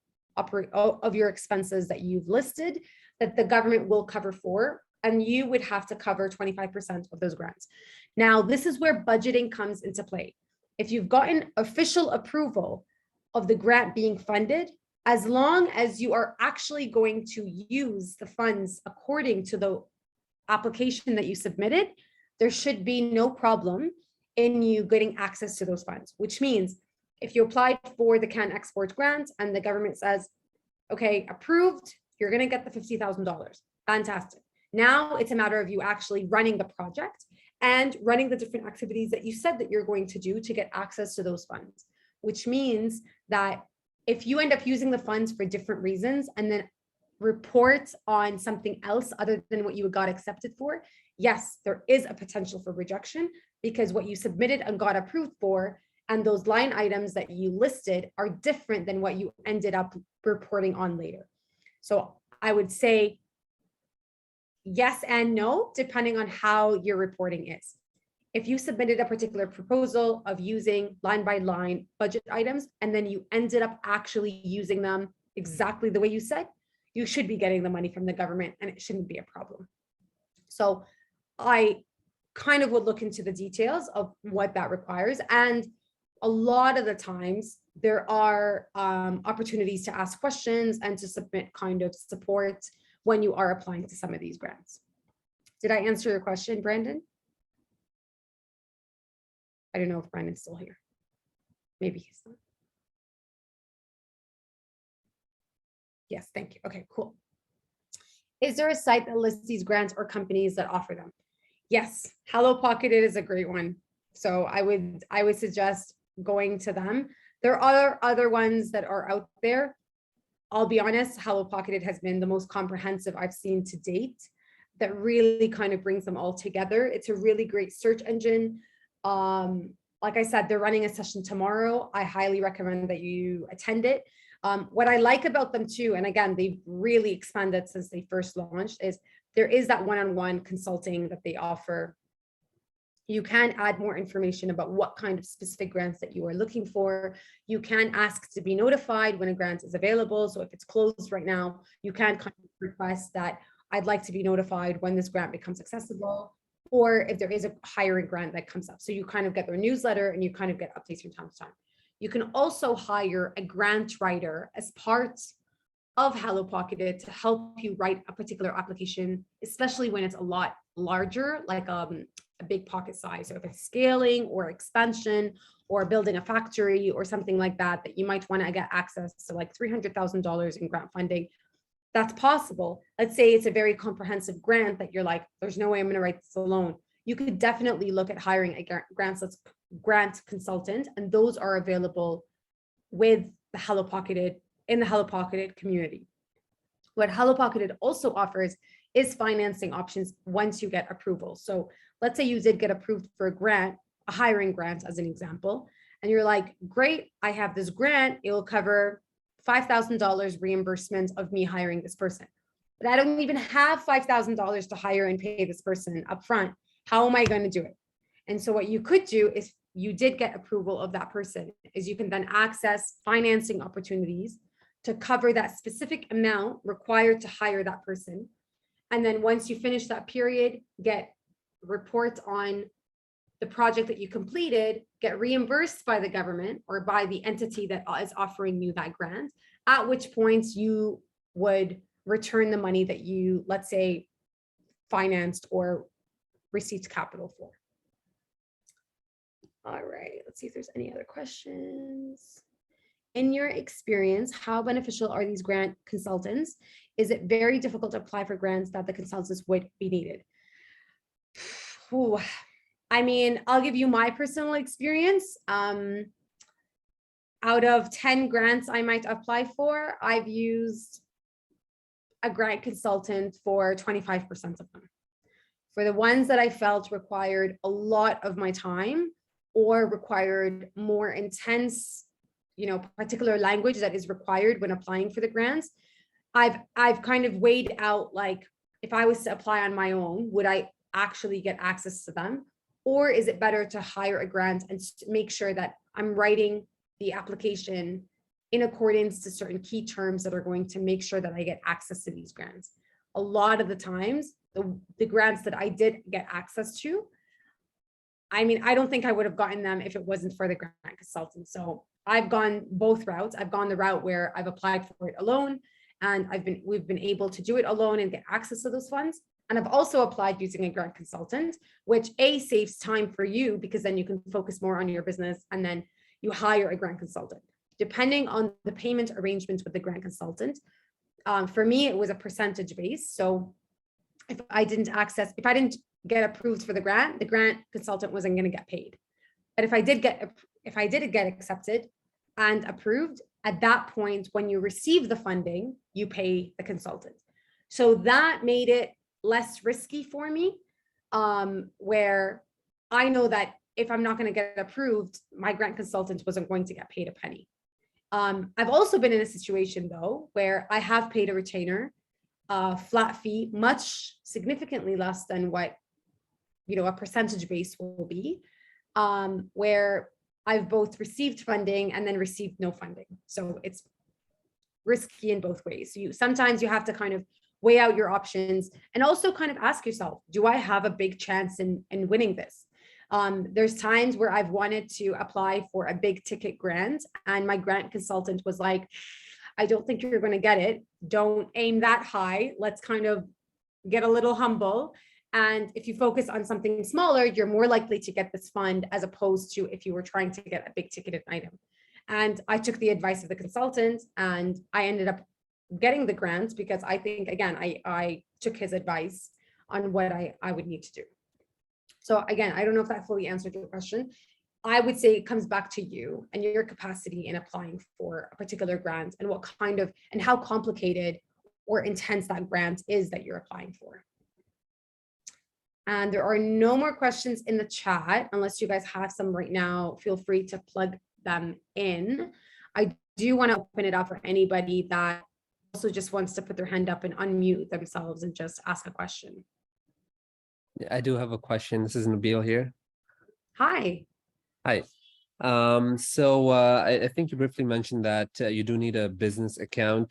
expenses that you've listed that the government will cover for, and you would have to cover 25% of those grants. Now, this is where budgeting comes into play. If you've gotten official approval of the grant being funded, as long as you are actually going to use the funds according to the application that you submitted, there should be no problem in you getting access to those funds, which means if you applied for the can export grant and the government says, okay, approved, you're going to get the $50,000. Fantastic. Now it's a matter of you actually running the project and running the different activities that you said that you're going to do to get access to those funds, which means that if you end up using the funds for different reasons and then report on something else other than what you got accepted for, yes, there is a potential for rejection because what you submitted and got approved for and those line items that you listed are different than what you ended up reporting on later. So I would say yes and no, depending on how your reporting is. If you submitted a particular proposal of using line by line budget items, and then you ended up actually using them exactly the way you said, you should be getting the money from the government and it shouldn't be a problem. So I kind of would look into the details of what that requires. And a lot of the times there are opportunities to ask questions and to submit kind of support when you are applying to some of these grants. Did I answer your question, Brandon? I don't know if Brandon's still here. Maybe he's not. Yes, thank you. Okay, cool. Is there a site that lists these grants or companies that offer them? Yes, Hello Pocketed is a great one. So I would suggest going to them. There are other ones that are out there. I'll be honest, Hello Pocketed has been the most comprehensive I've seen to date that really kind of brings them all together. It's a really great search engine. Like I said, they're running a session tomorrow. I highly recommend that you attend it. What I like about them too, and again, they've really expanded since they first launched, is there is that one-on-one consulting that they offer. You can add more information about what kind of specific grants that you are looking for. You can ask to be notified when a grant is available. So if it's closed right now, you can kind of request that I'd like to be notified when this grant becomes accessible, or if there is a hiring grant that comes up. So you kind of get their newsletter and you kind of get updates from time to time. You can also hire a grant writer as part of Hello Pocketed to help you write a particular application, especially when it's a lot larger, like a big pocket size. So if it's scaling or expansion or building a factory or something like that, that you might want to get access to like $300,000 in grant funding, that's possible. Let's say it's a very comprehensive grant that you're like, there's no way I'm going to write this alone. You could definitely look at hiring a grant consultant, and those are available with the Hello Pocketed in the Hello Pocketed community. What Hello Pocketed also offers is financing options once you get approval. So let's say you did get approved for a grant, a hiring grant as an example, and you're like, great, I have this grant, it will cover $5,000 reimbursement of me hiring this person. But I don't even have $5,000 to hire and pay this person upfront. How am I going to do it? And so what you could do is you did get approval of that person is you can then access financing opportunities to cover that specific amount required to hire that person. And then once you finish that period, get reports on the project that you completed, get reimbursed by the government or by the entity that is offering you that grant, at which point you would return the money that you, let's say, financed or received capital for. All right, let's see if there's any other questions. In your experience, how beneficial are these grant consultants? Is it very difficult to apply for grants that the consultants would be needed? Ooh, I mean, I'll give you my personal experience. Out of 10 grants I might apply for, I've used a grant consultant for 25% of them. For the ones that I felt required a lot of my time or required more intense particular language that is required when applying for the grants, I've kind of weighed out, like, if I was to apply on my own, would I actually get access to them? Or is it better to hire a grant and make sure that I'm writing the application in accordance to certain key terms that are going to make sure that I get access to these grants? A lot of the times, the grants that I did get access to, I mean, I don't think I would have gotten them if it wasn't for the grant consultant. So I've gone both routes. I've gone the route where I've applied for it alone, and we've been able to do it alone and get access to those funds. And I've also applied using a grant consultant, which saves time for you, because then you can focus more on your business, and then you hire a grant consultant. Depending on the payment arrangements with the grant consultant, for me, it was a percentage base. So if I didn't get approved for the grant consultant wasn't going to get paid. But if I did get accepted and approved, at that point, when you receive the funding, you pay the consultant. So that made it less risky for me, where I know that if I'm not going to get approved, my grant consultant wasn't going to get paid a penny. I've also been in a situation, though, where I have paid a retainer, flat fee, much significantly less than what a percentage base will be, where I've both received funding and then received no funding. So it's risky in both ways. So sometimes you have to kind of weigh out your options, and also kind of ask yourself, do I have a big chance in winning this? There's times where I've wanted to apply for a big ticket grant, and my grant consultant was like, I don't think you're going to get it. Don't aim that high. Let's kind of get a little humble. And if you focus on something smaller, you're more likely to get this fund, as opposed to if you were trying to get a big ticketed item. And I took the advice of the consultant, and I ended up getting the grant, because I think, again, I took his advice on what I would need to do. So again, I don't know if that fully answered your question. I would say it comes back to you and your capacity in applying for a particular grant, and what kind of, and how complicated or intense that grant is that you're applying for. And there are no more questions in the chat. Unless you guys have some right now, feel free to plug them in. I do want to open it up for anybody that also just wants to put their hand up and unmute themselves and just ask a question. I do have a question. This is Nabil here. Hi. Hi. I think you briefly mentioned that you do need a business account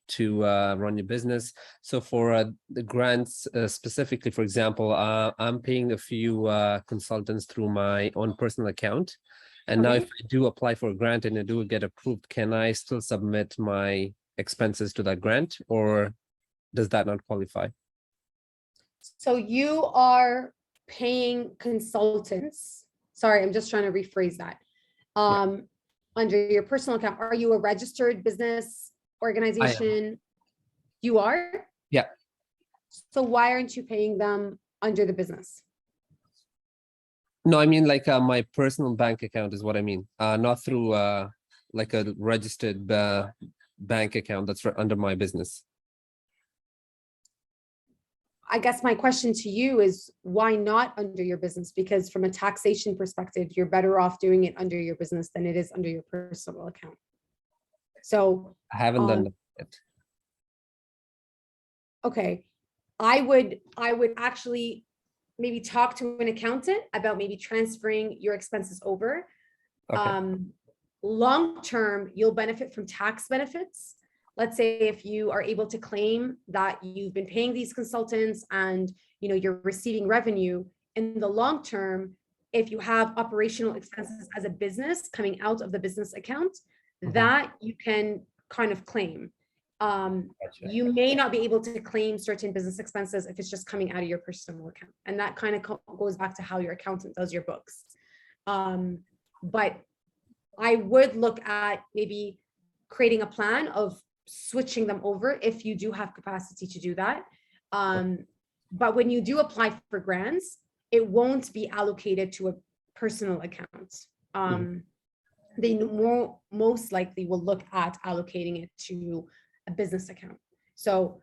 to run your business. So for the grants specifically, for example, I'm paying a few consultants through my own personal account. And now if I do apply for a grant and I do get approved, can I still submit my expenses to that grant, or does that not qualify? So you are paying consultants. Sorry, I'm just trying to rephrase that. Under your personal account, are you a registered business organization? You are? Yeah. So why aren't you paying them under the business? No, I mean like my personal bank account is what I mean. Not through like a registered bank account that's under my business. I guess my question to you is, why not under your business? Because from a taxation perspective, you're better off doing it under your business than it is under your personal account. So I haven't done that yet. Okay, I would actually maybe talk to an accountant about maybe transferring your expenses over. Okay. Long term, you'll benefit from tax benefits. Let's say if you are able to claim that you've been paying these consultants and you're receiving revenue in the long term, if you have operational expenses as a business coming out of the business account, that you can kind of claim. You may not be able to claim certain business expenses if it's just coming out of your personal account. And that kind of goes back to how your accountant does your books. But I would look at maybe creating a plan of switching them over if you do have capacity to do that. But when you do apply for grants, it won't be allocated to a personal account. They most likely will look at allocating it to a business account. So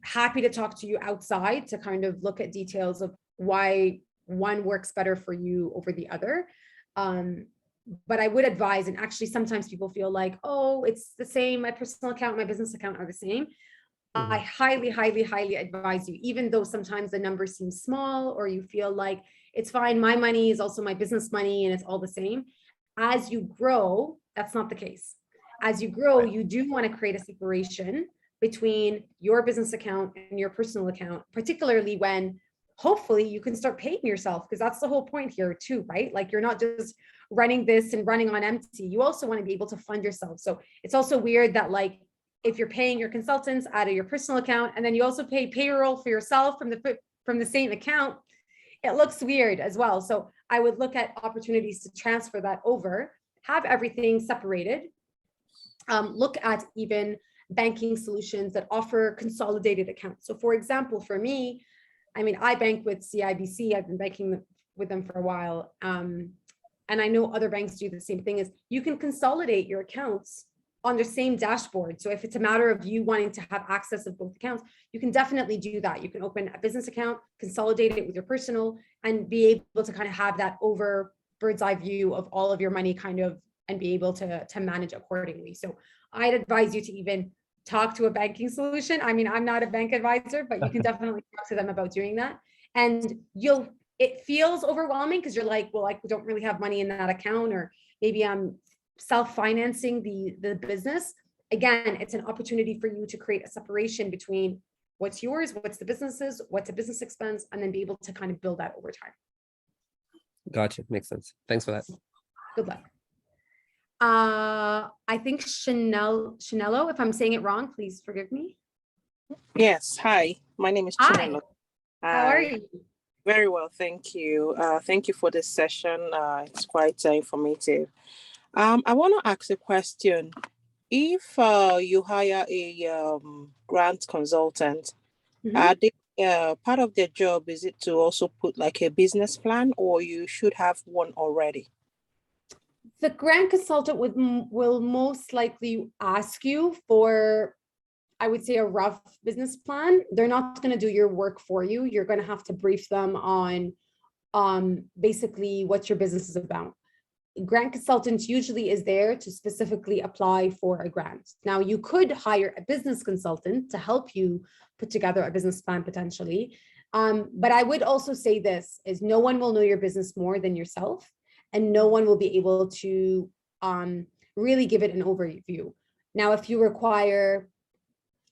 happy to talk to you outside to kind of look at details of why one works better for you over the other. But I would advise, and actually sometimes people feel like, oh, it's the same, my personal account, my business account are the same. I highly, highly, highly advise you, even though sometimes the number seems small, or you feel like it's fine, my money is also my business money and it's all the same. As you grow, that's not the case. As you grow, you do want to create a separation between your business account and your personal account, particularly when hopefully you can start paying yourself, because that's the whole point here too, right? Like you're not just running this and running on empty. You also want to be able to fund yourself. So it's also weird that like, if you're paying your consultants out of your personal account, and then you also pay payroll for yourself from the same account, it looks weird as well. So I would look at opportunities to transfer that over, have everything separated. Look at even banking solutions that offer consolidated accounts. So for example, for me, I mean, I bank with CIBC. I've been banking with them for a while. And I know other banks do the same thing. Is you can consolidate your accounts on the same dashboard. So if it's a matter of you wanting to have access of both accounts, you can definitely do that. You can open a business account, consolidate it with your personal, and be able to kind of have that over bird's eye view of all of your money kind of, and be able to manage accordingly. So I'd advise you to even talk to a banking solution. I mean, I'm not a bank advisor, but you can definitely talk to them about doing that. And it feels overwhelming because you're like, well, I don't really have money in that account, or maybe I'm self-financing the business. Again, it's an opportunity for you to create a separation between what's yours, what's the business's, what's a business expense, and then be able to kind of build that over time. Gotcha. Makes sense. Thanks for that. Good luck. I think Chanello, if I'm saying it wrong, please forgive me. Yes, hi. My name is Hi. Chinelo. How are you? Very well, thank you. Thank you for this session. It's quite informative. I want to ask a question. If you hire a grant consultant, are they part of their job, is it to also put like a business plan, or you should have one already? The grant consultant will most likely ask you for, I would say, a rough business plan. They're not going to do your work for you. You're going to have to brief them on basically what your business is about. Grant consultant usually is there to specifically apply for a grant. Now, you could hire a business consultant to help you put together a business plan potentially. But I would also say this is no one will know your business more than yourself, and no one will be able to really give it an overview. Now, if you require,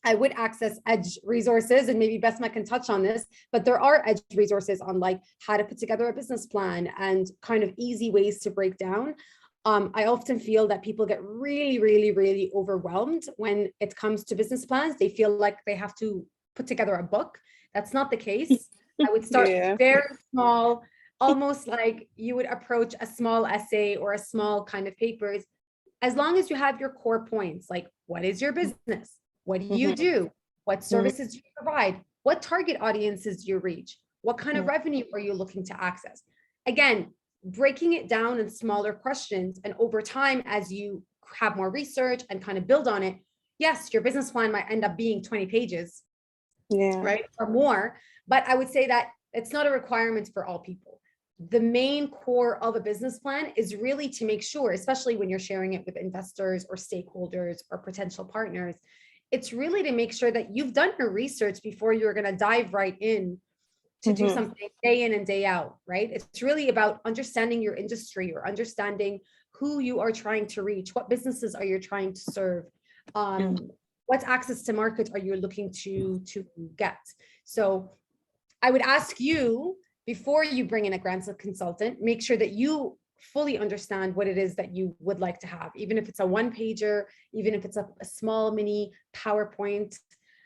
I would access Edge resources, and maybe Besma can touch on this, but there are Edge resources on like how to put together a business plan and kind of easy ways to break down. I often feel that people get really, really, really overwhelmed when it comes to business plans. They feel like they have to put together a book. That's not the case. I would start very small, almost like you would approach a small essay or a small kind of papers. As long as you have your core points, like what is your business? What do you do? What services do you provide? What target audiences do you reach? What kind of revenue are you looking to access? Again, breaking it down in smaller questions, and over time, as you have more research and kind of build on it, yes, your business plan might end up being 20 pages, right? Or more. But I would say that it's not a requirement for all people. The main core of a business plan is really to make sure, especially when you're sharing it with investors or stakeholders or potential partners, it's really to make sure that you've done your research before you're going to dive right in to do something day in and day out, right? It's really about understanding your industry or understanding who you are trying to reach, what businesses are you trying to serve, what access to market are you looking to get. So I would ask you, before you bring in a grants consultant, make sure that you fully understand what it is that you would like to have, even if it's a one-pager, even if it's a small mini PowerPoint.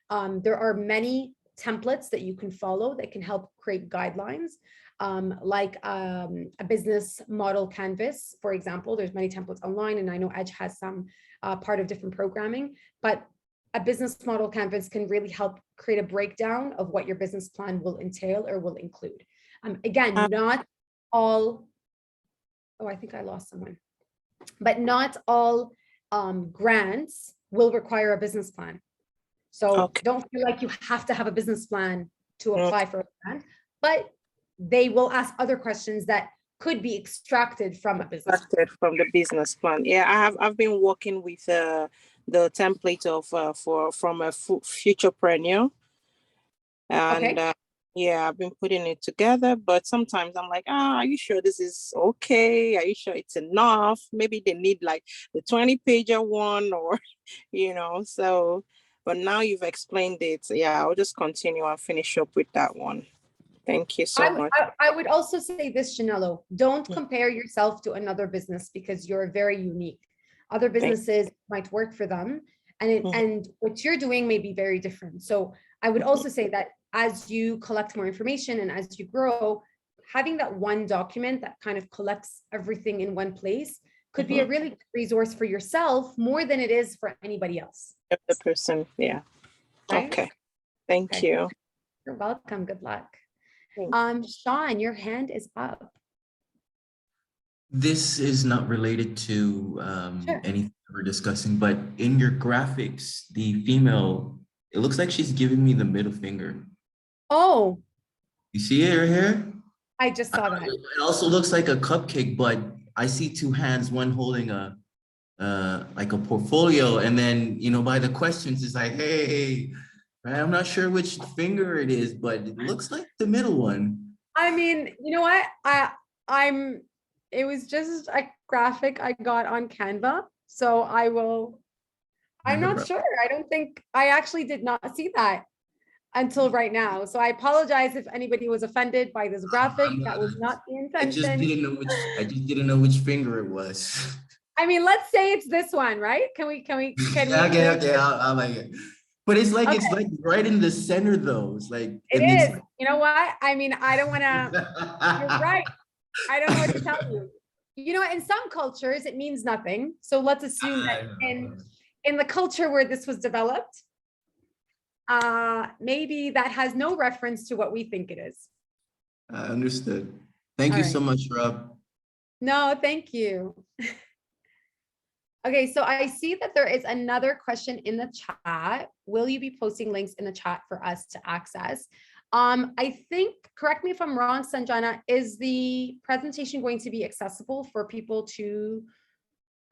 There are many templates that you can follow that can help create guidelines, like a business model canvas, for example. There's many templates online, and I know Edge has some part of different programming, but a business model canvas can really help create a breakdown of what your business plan will entail or will include. Again, not all, oh, I think I lost someone, but not all grants will require a business plan. So don't feel like you have to have a business plan to apply for a grant, but they will ask other questions that could be extracted from a business. Started from the business plan. Yeah, I've been working with the template of from a futurepreneur, and Okay. yeah, I've been putting it together. But sometimes I'm like, are you sure this is okay? Are you sure it's enough? Maybe they need like the 20-pager one, or So, but now you've explained it. Yeah, I'll just continue and finish up with that one. Thank you so much. I would also say this, Janello, don't compare yourself to another business because you're very unique. Other businesses might work for them, and what you're doing may be very different. So I would also say that as you collect more information and as you grow, having that one document that kind of collects everything in one place could be a really good resource for yourself more than it is for anybody else. The person, yeah. Right? Okay. Thank you. You're welcome. Good luck. Thanks. Sean, your hand is up. This is not related to Sure. anything we're discussing, but in your graphics, the female, it looks like she's giving me the middle finger. Oh, You see it right here? I just saw that. It also looks like a cupcake, but I see two hands, one holding a like a portfolio, and then by the questions it's like, hey, right? I'm not sure which finger it is, but it looks like the middle one. I mean, you know what? It was just a graphic I got on Canva. So I'm not sure. I actually did not see that until right now. So I apologize if anybody was offended by this graphic. That was not the intention. I just didn't know which finger it was. I mean, let's say it's this one, right? Can we? Yeah, okay. I'll like it. But it's like it's like right in the center though. It's like it is. You know what? I mean, I don't want to. You're right. I don't know what to tell you. In some cultures, it means nothing. So let's assume that in the culture where this was developed, maybe that has no reference to what we think it is. I understood. Thank you so much, Rob. No, thank you. Okay, so I see that there is another question in the chat. Will you be posting links in the chat for us to access? I think, correct me if I'm wrong, Sanjana, is the presentation going to be accessible for people to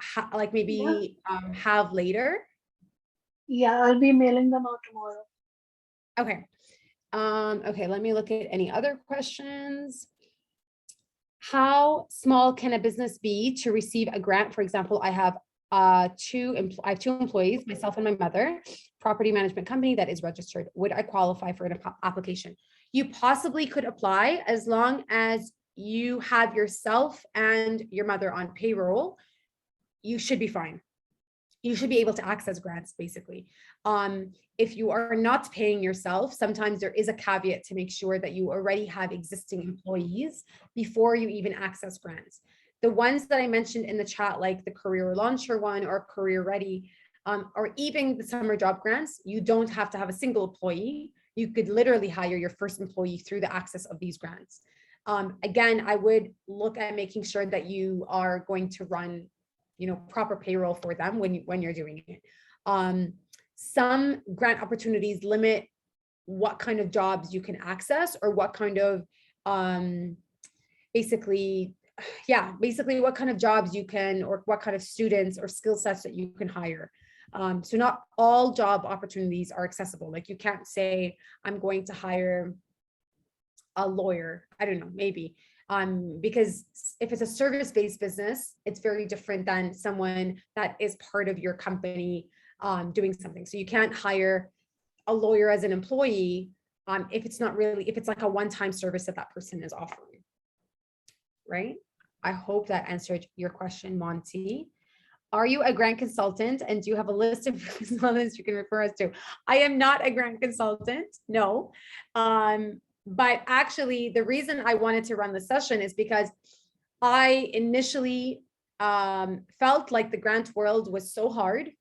have later? Yeah, I'll be mailing them out tomorrow. Okay. Okay, let me look at any other questions. How small can a business be to receive a grant? For example, I have two employees, myself and my mother, property management company that is registered. Would I qualify for an application? You possibly could apply as long as you have yourself and your mother on payroll. You should be fine. You should be able to access grants, basically. If you are not paying yourself, sometimes there is a caveat to make sure that you already have existing employees before you even access grants. The ones that I mentioned in the chat, like the Career Launcher one or Career Ready, or even the summer job grants, you don't have to have a single employee. You could literally hire your first employee through the access of these grants. Again, I would look at making sure that you are going to run proper payroll for them when you're doing it. Some grant opportunities limit what kind of jobs you can access or what kind of basically what kind of jobs you can, or what kind of students or skill sets that you can hire. So not all job opportunities are accessible. Like you can't say, I'm going to hire a lawyer. I don't know, maybe. Because if it's a service-based business, it's very different than someone that is part of your company doing something. So you can't hire a lawyer as an employee if it's like a one-time service that person is offering, right? I hope that answered your question, Monty. Are you a grant consultant and do you have a list of consultants you can refer us to? I am not a grant consultant, no. But actually, the reason I wanted to run the session is because I initially felt like the grant world was so hard,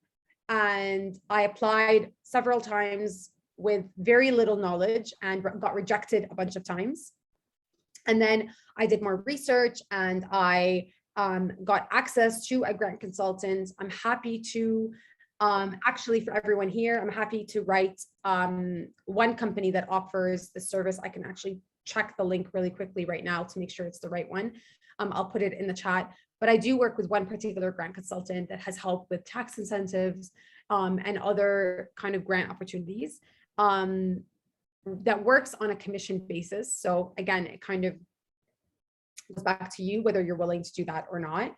and I applied several times with very little knowledge and got rejected a bunch of times. And then I did more research and I got access to a grant consultant. I'm happy to actually, for everyone here, I'm happy to write one company that offers the service. I can actually check the link really quickly right now to make sure it's the right one. I'll put it in the chat. But I do work with one particular grant consultant that has helped with tax incentives and other kind of grant opportunities that works on a commission basis. So again, it kind of goes back to you whether you're willing to do that or not.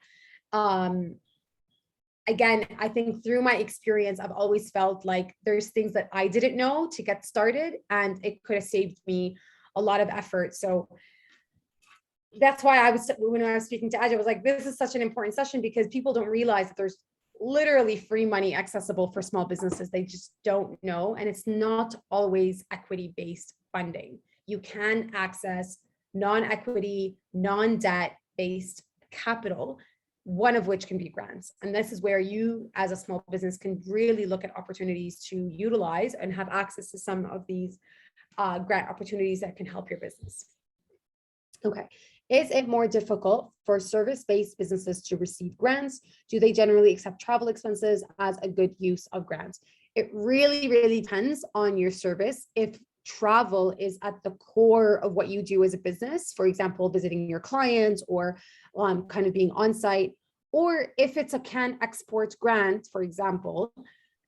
Again, I think through my experience, I've always felt like there's things that I didn't know to get started, and it could have saved me a lot of effort. So that's why when I was speaking to Aj, I was like, this is such an important session because people don't realize that there's literally free money accessible for small businesses. They just don't know. And it's not always equity-based funding. You can access non-equity, non-debt based capital, one of which can be grants. And this is where you as a small business can really look at opportunities to utilize and have access to some of these grant opportunities that can help your business. Okay. Is it more difficult for service-based businesses to receive grants? Do they generally accept travel expenses as a good use of grants? It really, really depends on your service. If travel is at the core of what you do as a business, for example, visiting your clients or kind of being on site, or if it's a CanExport grant, for example,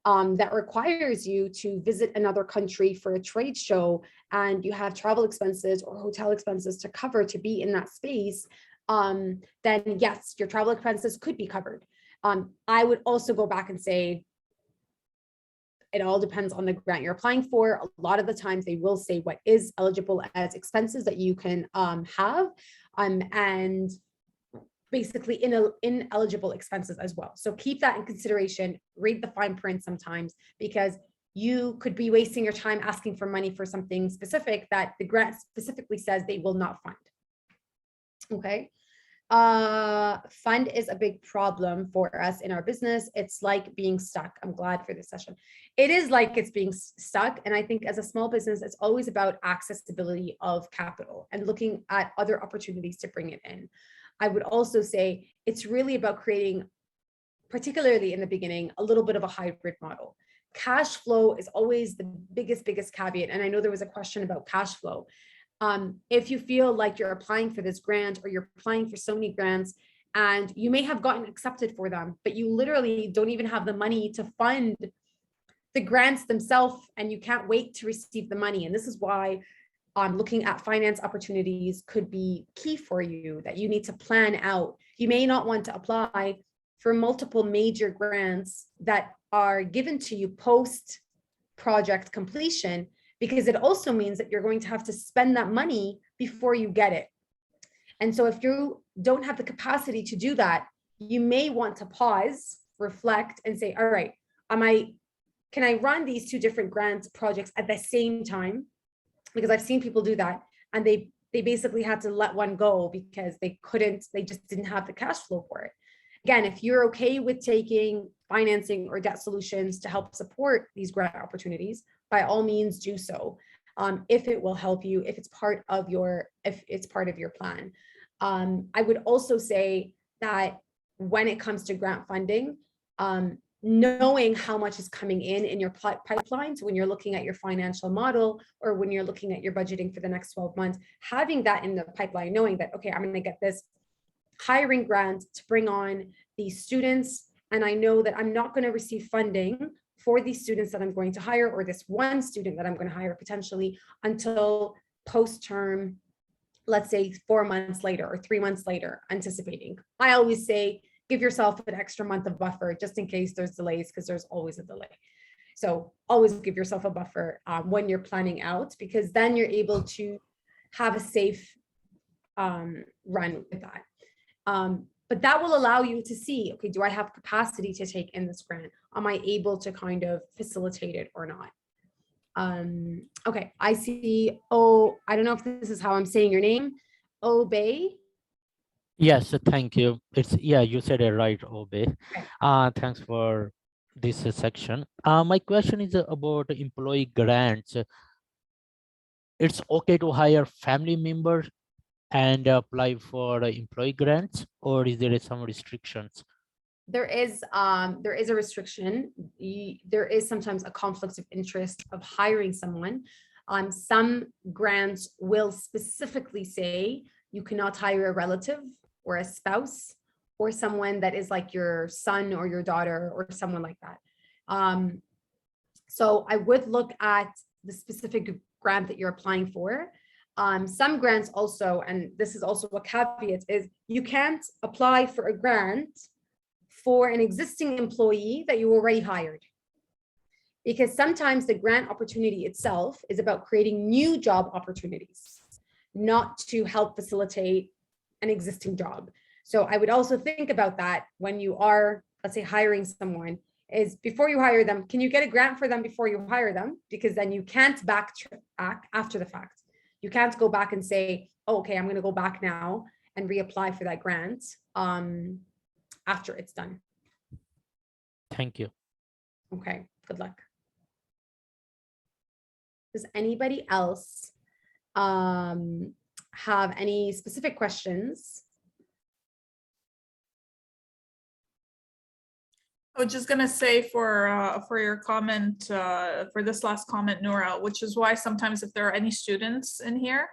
that requires you to visit another country for a trade show and you have travel expenses or hotel expenses to cover to be in that space, then yes, your travel expenses could be covered. I would also go back and say, it all depends on the grant you're applying for. A lot of the times they will say what is eligible as expenses that you can have, and basically ineligible expenses as well. So keep that in consideration, read the fine print sometimes, because you could be wasting your time asking for money for something specific that the grant specifically says they will not fund. Okay. Fund is a big problem for us in our business. It's like being stuck. I'm glad for this session. It is like it's being stuck. And I think as a small business, it's always about accessibility of capital and looking at other opportunities to bring it in. I would also say it's really about creating, particularly in the beginning, a little bit of a hybrid model. Cash flow is always the biggest caveat. And I know there was a question about cash flow. If you feel like you're applying for this grant or you're applying for so many grants and you may have gotten accepted for them, but you literally don't even have the money to fund the grants themselves and you can't wait to receive the money. And this is why looking at finance opportunities could be key for you, that you need to plan out. You may not want to apply for multiple major grants that are given to you post project completion, because it also means that you're going to have to spend that money before you get it. And so if you don't have the capacity to do that, you may want to pause, reflect, and say, all right, can I run these two different grant projects at the same time? Because I've seen people do that, and they basically had to let one go because they just didn't have the cash flow for it. Again, if you're okay with taking financing or debt solutions to help support these grant opportunities, by all means do so. If it will help you, if it's part of your plan. I would also say that when it comes to grant funding, knowing how much is coming in your pipeline. So when you're looking at your financial model or when you're looking at your budgeting for the next 12 months, having that in the pipeline, knowing that, okay, I'm going to get this hiring grant to bring on these students. And I know that I'm not going to receive funding for these students that I'm going to hire, or this one student that I'm going to hire potentially, until post-term, let's say 4 months later or 3 months later, anticipating. I always say, give yourself an extra month of buffer just in case there's delays, because there's always a delay. So always give yourself a buffer when you're planning out, because then you're able to have a safe run with that. But that will allow you to see, okay, do I have capacity to take in this grant? Am I able to kind of facilitate it or not? Okay, I see. Oh, I don't know if this is how I'm saying your name. Obey. Yes, thank you. You said it right, Obey. Okay. Thanks for this section. My question is about employee grants. It's okay to hire family members and apply for employee grants, or is there some restrictions? There is a restriction. There is sometimes a conflict of interest of hiring someone. Some grants will specifically say you cannot hire a relative or a spouse or someone that is like your son or your daughter or someone like that. So I would look at the specific grant that you're applying for. Some grants also, and this is also a caveat, is you can't apply for a grant for an existing employee that you already hired. Because sometimes the grant opportunity itself is about creating new job opportunities, not to help facilitate an existing job. So I would also think about that when you are, let's say, hiring someone, is before you hire them, can you get a grant for them before you hire them? Because then you can't backtrack after the fact. You can't go back and say, oh, okay, I'm going to go back now and reapply for that grant after it's done. Thank you. Okay, good luck. Does anybody else have any specific questions? I was just gonna say for your comment, for this last comment, Noura, which is why sometimes if there are any students in here,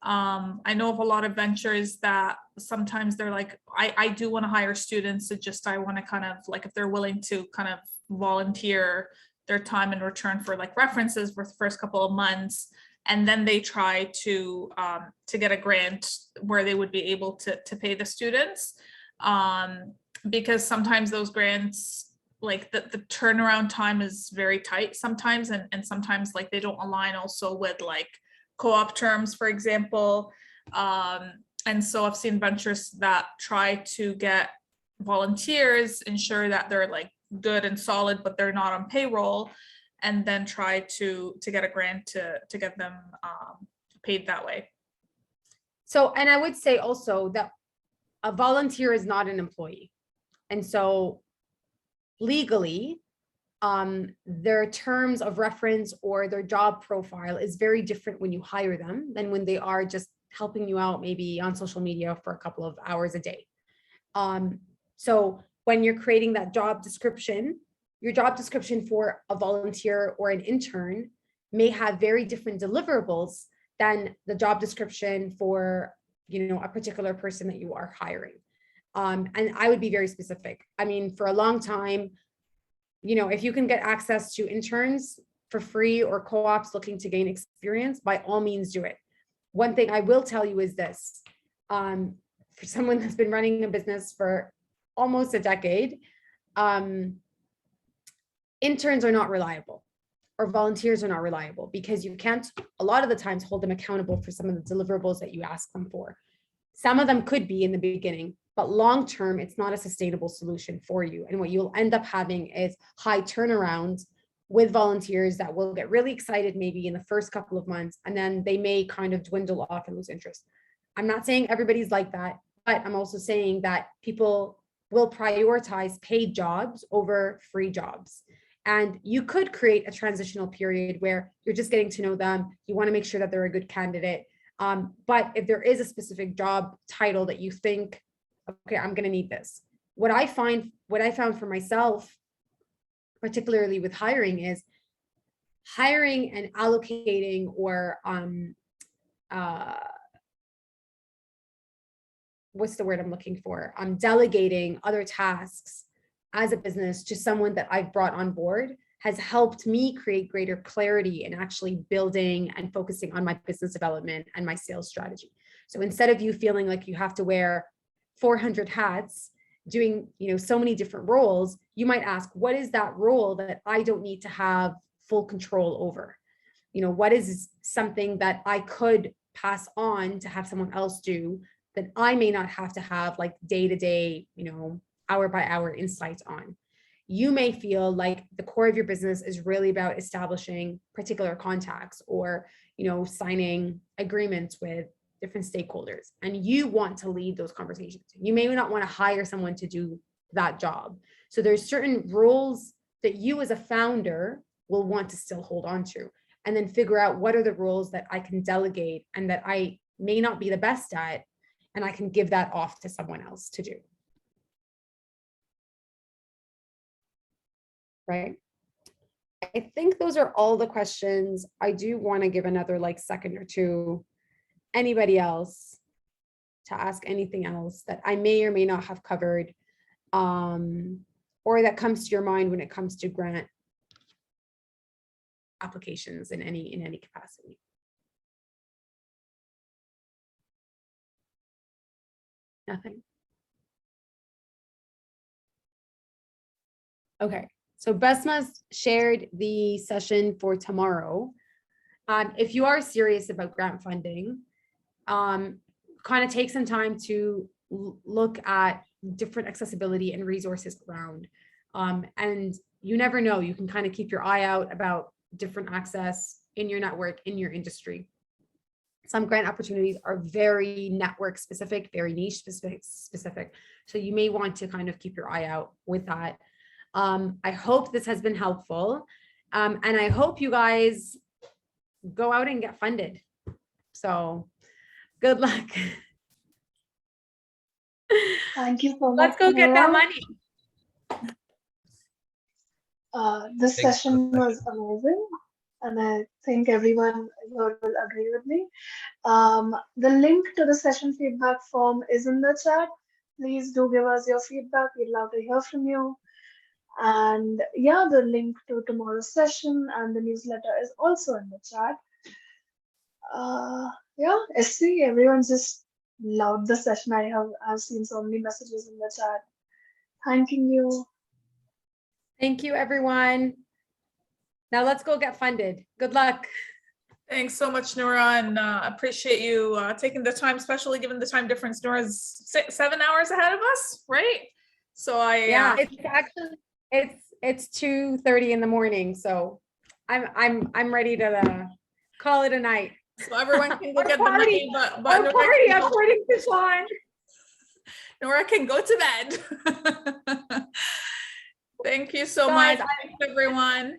I know of a lot of ventures that sometimes they're like, I do want to hire students, it just I want to kind of like, if they're willing to kind of volunteer their time in return for like references for the first couple of months, and then they try to get a grant where they would be able to pay the students. Because sometimes those grants, like the turnaround time is very tight sometimes, and sometimes like they don't align also with like co-op terms, for example. And so I've seen ventures that try to get volunteers, ensure that they're like good and solid, but they're not on payroll, and then try to get a grant to get them paid that way. So, and I would say also that a volunteer is not an employee. And so legally, their terms of reference or their job profile is very different when you hire them than when they are just helping you out maybe on social media for a couple of hours a day. So when you're creating that job description, your job description for a volunteer or an intern may have very different deliverables than the job description for, you know, a particular person that you are hiring. And I would be very specific. I mean, for a long time, you know, if you can get access to interns for free or co-ops looking to gain experience, by all means do it. One thing I will tell you is this, for someone that's been running a business for almost a decade, interns are not reliable, or volunteers are not reliable, because you can't, a lot of the times, hold them accountable for some of the deliverables that you ask them for. Some of them could be in the beginning, but long-term, it's not a sustainable solution for you. And what you'll end up having is high turnaround with volunteers that will get really excited maybe in the first couple of months, and then they may kind of dwindle off and lose interest. I'm not saying everybody's like that, but I'm also saying that people will prioritize paid jobs over free jobs. And you could create a transitional period where you're just getting to know them. You want to make sure that they're a good candidate. But if there is a specific job title that you think, okay, I'm going to need this. What I found for myself, particularly with hiring, is hiring and allocating or what's the word I'm looking for? Delegating other tasks as a business to someone that I've brought on board has helped me create greater clarity in actually building and focusing on my business development and my sales strategy. So instead of you feeling like you have to wear 400 hats doing, you know, so many different roles, you might ask, what is that role that I don't need to have full control over? You know, what is something that I could pass on to have someone else do that I may not have to have like day-to-day, you know, hour by hour insights on? You may feel like the core of your business is really about establishing particular contacts or, you know, signing agreements with different stakeholders, and you want to lead those conversations. You may not want to hire someone to do that job. So there's certain roles that you as a founder will want to still hold on to, and then figure out what are the roles that I can delegate and that I may not be the best at, and I can give that off to someone else to do. Right? I think those are all the questions. I do want to give another like second or two. Anybody else? to ask anything else that I may or may not have covered, or that comes to your mind when it comes to grant applications in any capacity. Nothing. Okay, so Besma's shared the session for tomorrow. If you are serious about grant funding, kind of take some time to look at different accessibility and resources around. And you never know, you can kind of keep your eye out about different access in your network, in your industry. Some grant opportunities are very network specific, very niche specific. So you may want to kind of keep your eye out with that. I hope this has been helpful. And I hope you guys go out and get funded. So good luck. Thank you so much. Let's go get that Nora. money. This Thanks for the session was amazing, and I think everyone here will agree with me. The link to the session feedback form is in the chat. Please do give us your feedback. We'd love to hear from you. And yeah, the link to tomorrow's session and the newsletter is also in the chat. Yeah, SC, everyone just loved the session. I've seen so many messages in the chat thanking you. Thank you, everyone. Now let's go get funded. Good luck. Thanks so much, Nora, and appreciate you taking the time, especially given the time difference. Nora's 7 hours ahead of us, right? So Yeah, it's actually it's 2:30 in the morning, so I'm ready to call it a night. so everyone can go Or get the party. money, but Or Nora party, can go, according to Sean. Nora can go to bed. Thank you so Guys, much, thanks, everyone.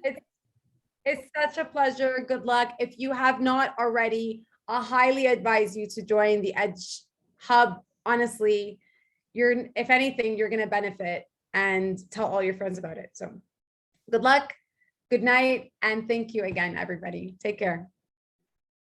It's such a pleasure. Good luck. If you have not already, I highly advise you to join the Edge Hub. Honestly, if anything, you're going to benefit, and tell all your friends about it. So good luck, good night, and thank you again, everybody. Take care.